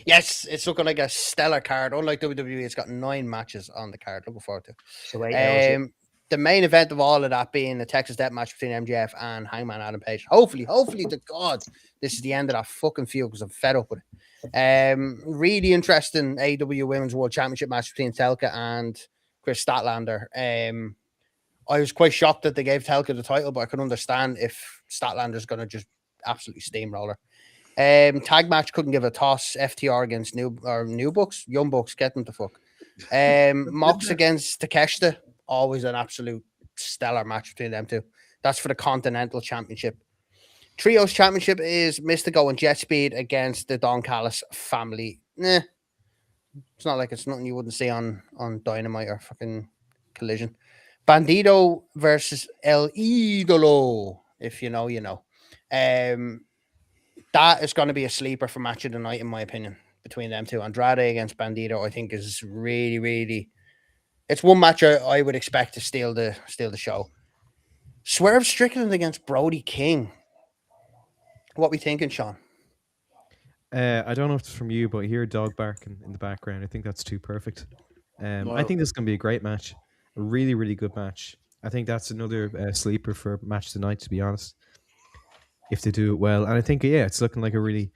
Yes, it's looking like a stellar card. Unlike WWE, it's got 9 matches on the card. Looking forward to So 8 hours. it. The main event of all of that being the Texas Death match between MJF and Hangman Adam Page. Hopefully to God, this is the end of that fucking feud because I'm fed up with it. Really interesting AW Women's World Championship match between Telka and Chris Statlander. I was quite shocked that they gave Telka the title, but I could understand if Statlander's going to just absolutely steamroller. Tag match couldn't give a toss. FTR against Young Bucks, get them to fuck. Mox against Takeshita, always an absolute stellar match between them two. That's for the Continental Championship. Trios Championship is Mystico and Jet Speed against the Don Callis family. Nah, it's not like it's nothing you wouldn't see on Dynamite or fucking Collision. Bandito versus El Idolo. If you know, you know. That is going to be a sleeper for match of the night, in my opinion, between them two. Andrade against Bandito, I think, is really, really. It's one match I would expect to steal the show. Swerve Strickland against Brody King. What we thinking, Sean? I don't know if it's from you, but I hear a dog barking in the background. I think that's too perfect. I think this is going to be a great match. A really, really good match. I think that's another sleeper for match tonight, to be honest. If they do it well. And I think, yeah, it's looking like a really...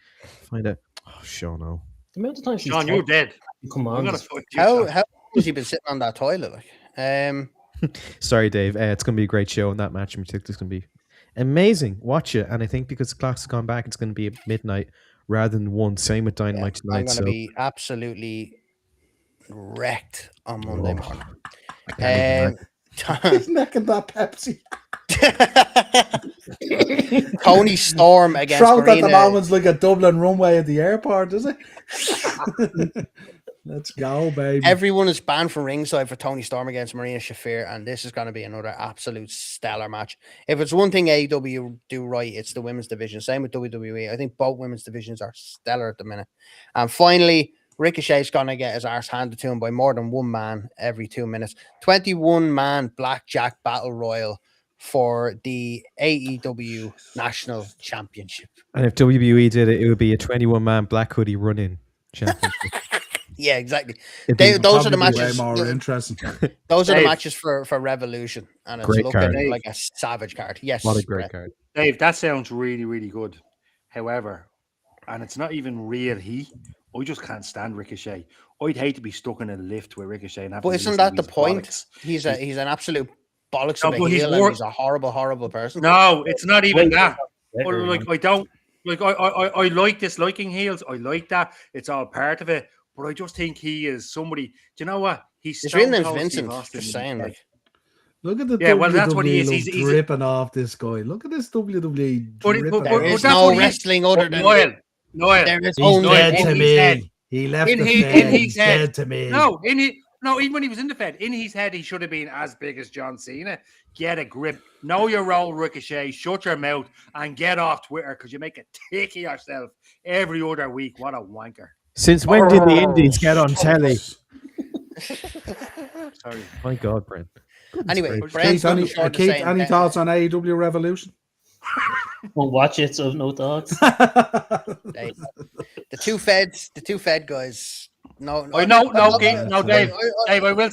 Find out... Oh, Sean, no. The amount of times he's Sean, you're dead. come I'm on. gonna fuck you, How Sean. has he been sitting on that toilet? Like, Sorry, Dave. It's going to be a great show, and that match in particular is going to be amazing. Watch it. And I think because the clock's gone back, it's going to be at midnight rather than 1. Same with Dynamite I'm tonight. going to So be absolutely wrecked on Monday Oh, morning. I can't even He's necking that Pepsi. Tony Storm against Trout at the Marina. moment's like a Dublin runway at the airport, is it? Let's go, baby. Everyone is banned from ringside for Tony Storm against Marina Shafir, and this is going to be another absolute stellar match. If it's one thing AEW do right, it's the women's division. Same with WWE. I think both women's divisions are stellar at the minute. And finally, Ricochet's going to get his arse handed to him by more than one man every 2 minutes. 21-man Blackjack Battle Royal for the AEW National Championship. And if WWE did it, it would be a 21-man Black Hoodie run-in championship. Yeah, exactly. It'd Those are the probably be matches. way more interesting. Those are the Dave. matches for Revolution, and it's Great looking card. like a savage card. Yes, What a great Brett. card. Dave, that sounds really, really good. However, and it's not even real heat. I just can't stand Ricochet. I'd hate to be stuck in a lift with Ricochet. And have But to isn't listen that to the his point? bollocks. He's an absolute bollocks No, of a but he's heel, and more- he's a horrible, horrible person. No, it's not even that. Better, Like man. I don't like I like disliking heels. I like that. It's all part of it. But I just think he is somebody. Do you know what? He's His Stone real name's Cold Steve Vincent. Austin Just in saying, his like, Look at the Yeah, well, that's what he is. WWE He's a- dripping off this guy. Look at this WWE But- dripping but- there but off. is that's no what he is. wrestling other than Noel. there is He's only dead in to his head. me. He left In the his- Fed. in his He's head. dead to me. No, even when he was in the Fed, in his head, he should have been as big as John Cena. Get a grip. Know your role, Ricochet. Shut your mouth and get off Twitter because you make a tick of yourself every other week. What a wanker. Since when did the Indies get on telly? Sorry. My God, Brent. Anyway, Keith, Brent's Keith, any, looking forward to Keith, saying any that- thoughts on AEW Revolution? Won't watch it, so no thoughts. Dave. The two Fed guys. No, I know, no, Keith, I- no, I- Dave. Dave, I will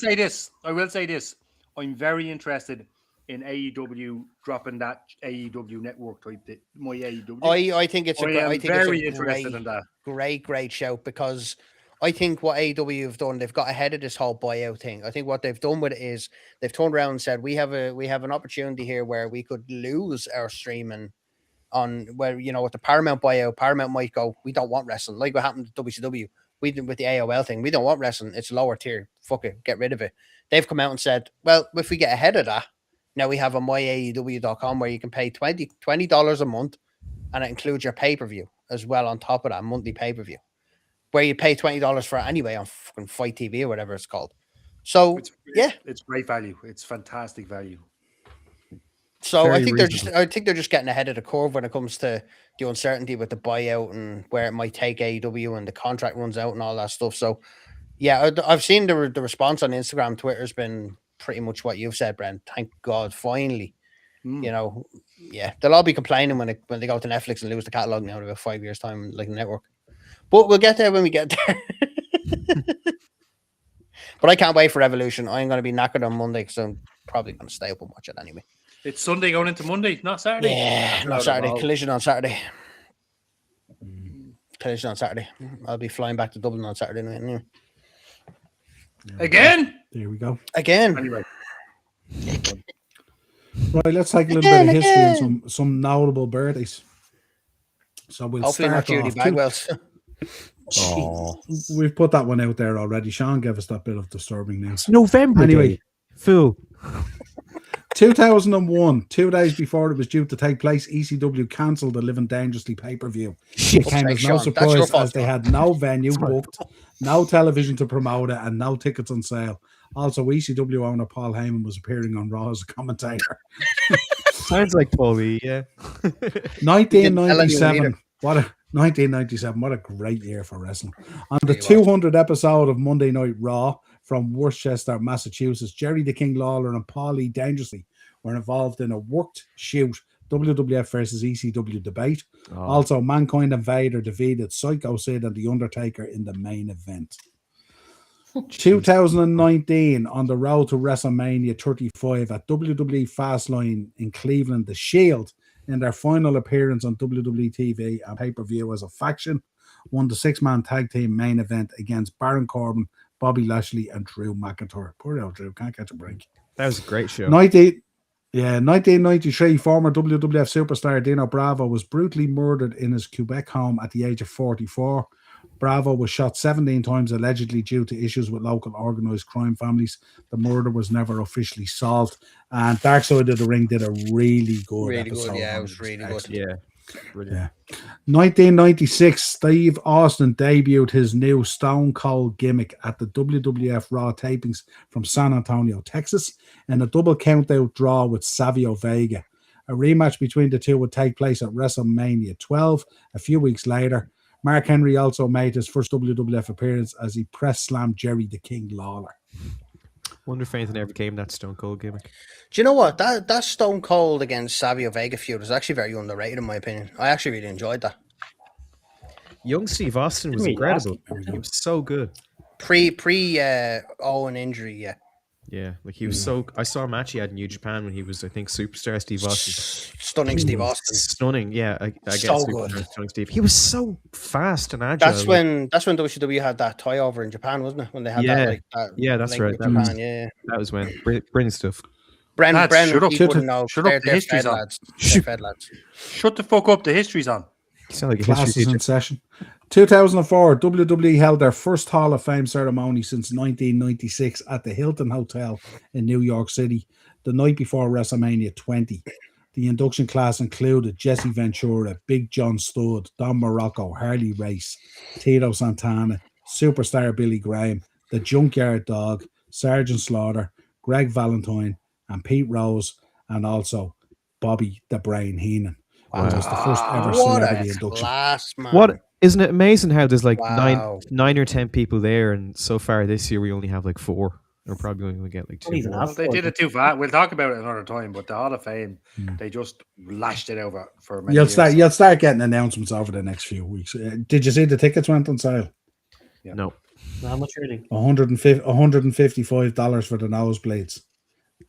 say this. I'm very interested in AEW dropping that AEW network type. My AEW. I think it's a I great, am I think very it's a interested great, in that. great shout, because I think what AEW have done, they've got ahead of this whole buyout thing. I think what they've done with it is they've turned around and said we have an opportunity here where we could lose our streaming on where, you know, with the Paramount buyout. Paramount might go, we don't want wrestling, like what happened to WCW. We did with the AOL thing. We don't want wrestling. It's lower tier. Fuck it, get rid of it. They've come out and said, well, if we get ahead of that, now we have a myaew.com where you can pay $20 a month, and it includes your pay-per-view as well on top of that monthly pay-per-view, where you pay $20 for it anyway on fucking Fight TV or whatever it's called. So It's great value. It's fantastic value. So Very I think reasonable. they're just getting ahead of the curve when it comes to the uncertainty with the buyout and where it might take AEW and the contract runs out and all that stuff. So yeah, I've seen the response on Instagram, Twitter's been pretty much what you've said, Brent. Thank God, finally. Mm. You know, yeah, they'll all be complaining when they go to Netflix and lose the catalog now in about 5 years' time, like a network. But we'll get there when we get there. But I can't wait for Revolution. I'm going to be knackered on Monday because I'm probably going to stay up and watch it anyway. It's Sunday going into Monday, not Saturday. Yeah, That's a no, load of Saturday. balls. Collision on Saturday. Collision on Saturday. I'll be flying back to Dublin on Saturday night. Anyway. Again. There we go. Again. Anyway, Right, let's take a little bit of history and some notable birthdays. So we'll Hopefully not start Judy off. Bagwell's. Oh, We've put that one out there already. Sean gave us that bit of disturbing news. it's November. Anyway. Day. Fool. 2001, 2 days before it was due to take place, ECW cancelled the Living Dangerously pay-per-view. Shit. It came Okay, as no Sean, that's your surprise fault. as they had no venue booked, no television to promote it, and no tickets on sale. Also, ECW owner Paul Heyman was appearing on Raw as a commentator. Sounds like Paulie, yeah. 1997. What a great year for wrestling. On the 200th episode of Monday Night Raw from Worcester, Massachusetts, Jerry the King Lawler and Paulie Dangerously were involved in a worked shoot WWF versus ECW debate. Oh. Also, Mankind and Vader defeated Psycho Sid and The Undertaker in the main event. 2019, on the road to WrestleMania 35 at WWE Fastlane in Cleveland, The Shield, in their final appearance on WWE TV and pay-per-view as a faction, won the six-man tag team main event against Baron Corbin, Bobby Lashley, and Drew McIntyre. Poor old Drew, can't catch a break. That was a great show. 1993, former WWF superstar Dino Bravo was brutally murdered in his Quebec home at the age of 44. Bravo was shot 17 times, allegedly due to issues with local organised crime families. The murder was never officially solved. And Dark Side of the Ring did a really good episode. Yeah, it on was really good. Excellent. Yeah. Brilliant. Yeah. 1996, Steve Austin debuted his new Stone Cold gimmick at the WWF Raw tapings from San Antonio, Texas, in a double countout draw with Savio Vega. A rematch between the two would take place at WrestleMania 12 a few weeks later. Mark Henry also made his first WWF appearance as he press slammed Jerry the King Lawler. Wonder if anything ever came that Stone Cold gimmick. Do you know what? That Stone Cold against Savio Vega feud was actually very underrated in my opinion. I actually really enjoyed that. Young Steve Austin was Didn't we last incredible. He was so good. Pre Owen injury, yeah. Yeah, like he was so. I saw a match he had in New Japan when he was, I think, superstar Steve Austin. Stunning Steve Austin. Stunning, yeah. I guess So superstar good. Stunning Steve. He was so fast and agile. That's when WCW had that tie over in Japan, wasn't it? When they had Yeah. that, like, that Yeah, that's link right. with That was- Japan, yeah. That was when brilliant stuff. Bren, Lads, Bren, shut up. people wouldn't know. Shut up, the They're history's fed on. lads. They're fed lads. Shut the fuck up. The history's on. You sound like a Class history is in teacher. session. 2004, WWE held their first Hall of Fame ceremony since 1996 at the Hilton Hotel in New York City, the night before WrestleMania 20. The induction class included Jesse Ventura, Big John Studd, Don Morocco, Harley Race, Tito Santana, Superstar Billy Graham, the Junkyard Dog, Sergeant Slaughter, Greg Valentine, and Pete Rose, and also Bobby the Brain Heenan. It was the first ever What celebrity a induction. class, man. What isn't it amazing how there's like Wow. nine or 10 people there, and so far this year we only have like 4. We're probably only going to get like 2 Don't even more. have Well, they four. did it too fast. We'll talk about it another time. But the Hall of Fame, they just lashed it over for many years. You'll start getting announcements over the next few weeks. Did you see the tickets went on sale? No. How much are they? $155 for the nosebleeds.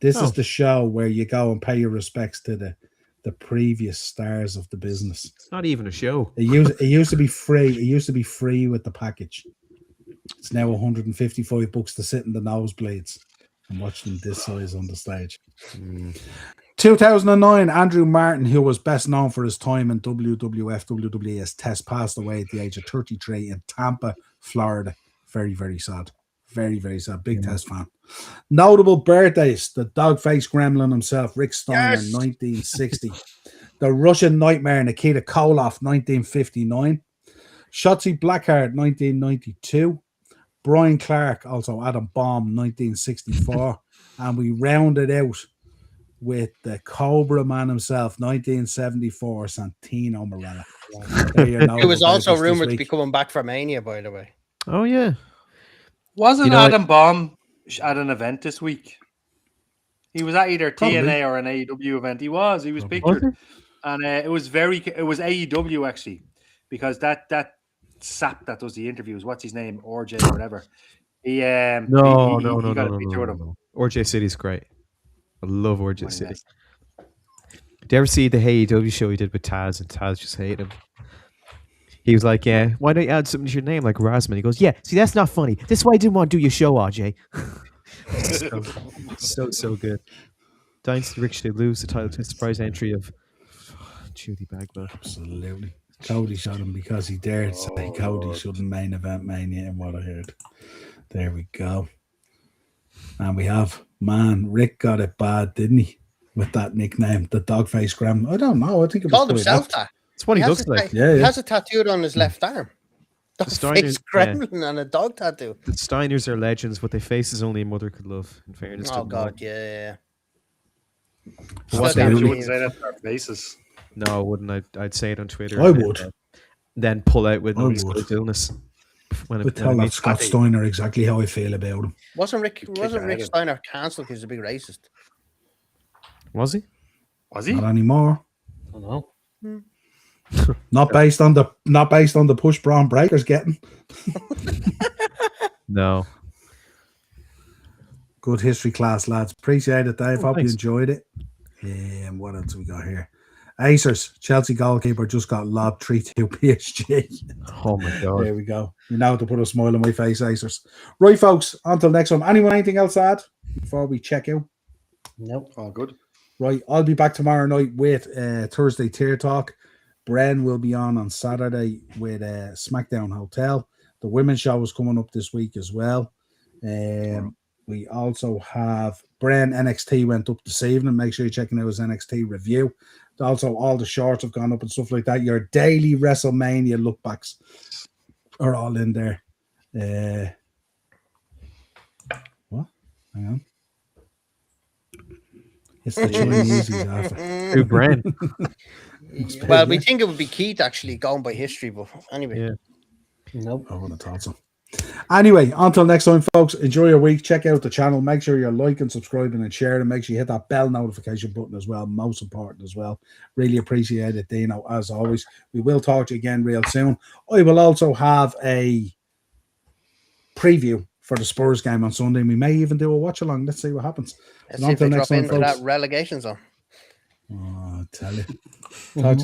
This Oh. is the show where you go and pay your respects to the previous stars of the business. It's not even a show. It used to be free. It used to be free with the package. It's now $155 to sit in the nosebleeds and watch them this size on the stage. 2009, Andrew Martin, who was best known for his time in WWF, WWE as Test, passed away at the age of 33 in Tampa, Florida. Very, very sad. Very, very sad. Big Test fan. Notable birthdays: the dog-faced gremlin himself, Rick Steiner, Yes. 1960. The Russian Nightmare, Nikita Koloff, 1959. Shotzi Blackheart, 1992. Brian Clark, also Adam Bomb, 1964. And we rounded out with the Cobra Man himself, 1974, Santino Marella. It was also rumored to be coming back from Mania, by the way. Oh, yeah. Wasn't You know, Adam Bomb at an event this week? He was at either Probably. TNA or an AEW event. He was pictured, and it was AEW actually, because that sap that does the interviews, what's his name, RJ or whatever. He got a picture with him. No. RJ City's great. I love RJ What a City. mess. Did you ever see the AEW show he did with Taz, and Taz just hated him? He was like, yeah, why don't you add something to your name like Rasman? He goes, yeah, see, that's not funny. This is why I didn't want to do your show, RJ. so good. Dynasty Rick should lose the title to a surprise entry of Judy Bagwell. Absolutely. Cody shot him because he dared say Cody shouldn't main event Mania, and what I heard. There we go. And we have, Rick got it bad, didn't he? With that nickname, the Dogface Gremlin. I don't know. I think it was Called quite himself apt. that. It's what he has looks a like. ta- Yeah, He yeah. has a tattooed on his left arm. Dog Steiners- face gremlin and a dog tattoo. The Steiners are legends, but their faces only a mother could love, in fairness to Oh them. God, yeah. What's Still the can't You movie? wouldn't say that to our faces. No, I wouldn't. I'd say it on Twitter. I and then, would. Then pull out with I nobody's would. got illness. When I tell that Scott Patty. Steiner exactly how I feel about him. Wasn't Rick your head in. Steiner cancelled because he's a big racist? Was he? Was he? Not anymore. I don't know. Not based on the push Braun Breaker's getting. No. Good history class, lads. Appreciate it, Dave. Oh, Hope you thanks. enjoyed it. And what else we got here? Acers, Chelsea goalkeeper just got lobbed 3-2 PSG. Oh my god. There we go. You know how to put a smile on my face, Acers. Right, folks, until next time. Anything else to add before we check out? Nope. Oh, good. Right, I'll be back tomorrow night with Thursday Tier Talk. Bren will be on Saturday with SmackDown Hotel. The women's show is coming up this week as well. We also have Bren NXT went up this evening. Make sure you're checking out his NXT review. Also, all the shorts have gone up and stuff like that. Your daily WrestleMania lookbacks are all in there. What? Hang on. It's the Chinese after. Who, Bren? Well, we think it would be Keith actually going by history, but anyway. Yeah. Nope. I would have thought so. Anyway, until next time, folks, enjoy your week. Check out the channel. Make sure you're liking, subscribing, and sharing. Make sure you hit that bell notification button as well. Most important as well. Really appreciate it, Dino, as always. We will talk to you again real soon. I will also have a preview for the Spurs game on Sunday. We may even do a watch along. Let's see what happens. Let's see if they drop into that relegation zone. Oh, I tell you. Talk to you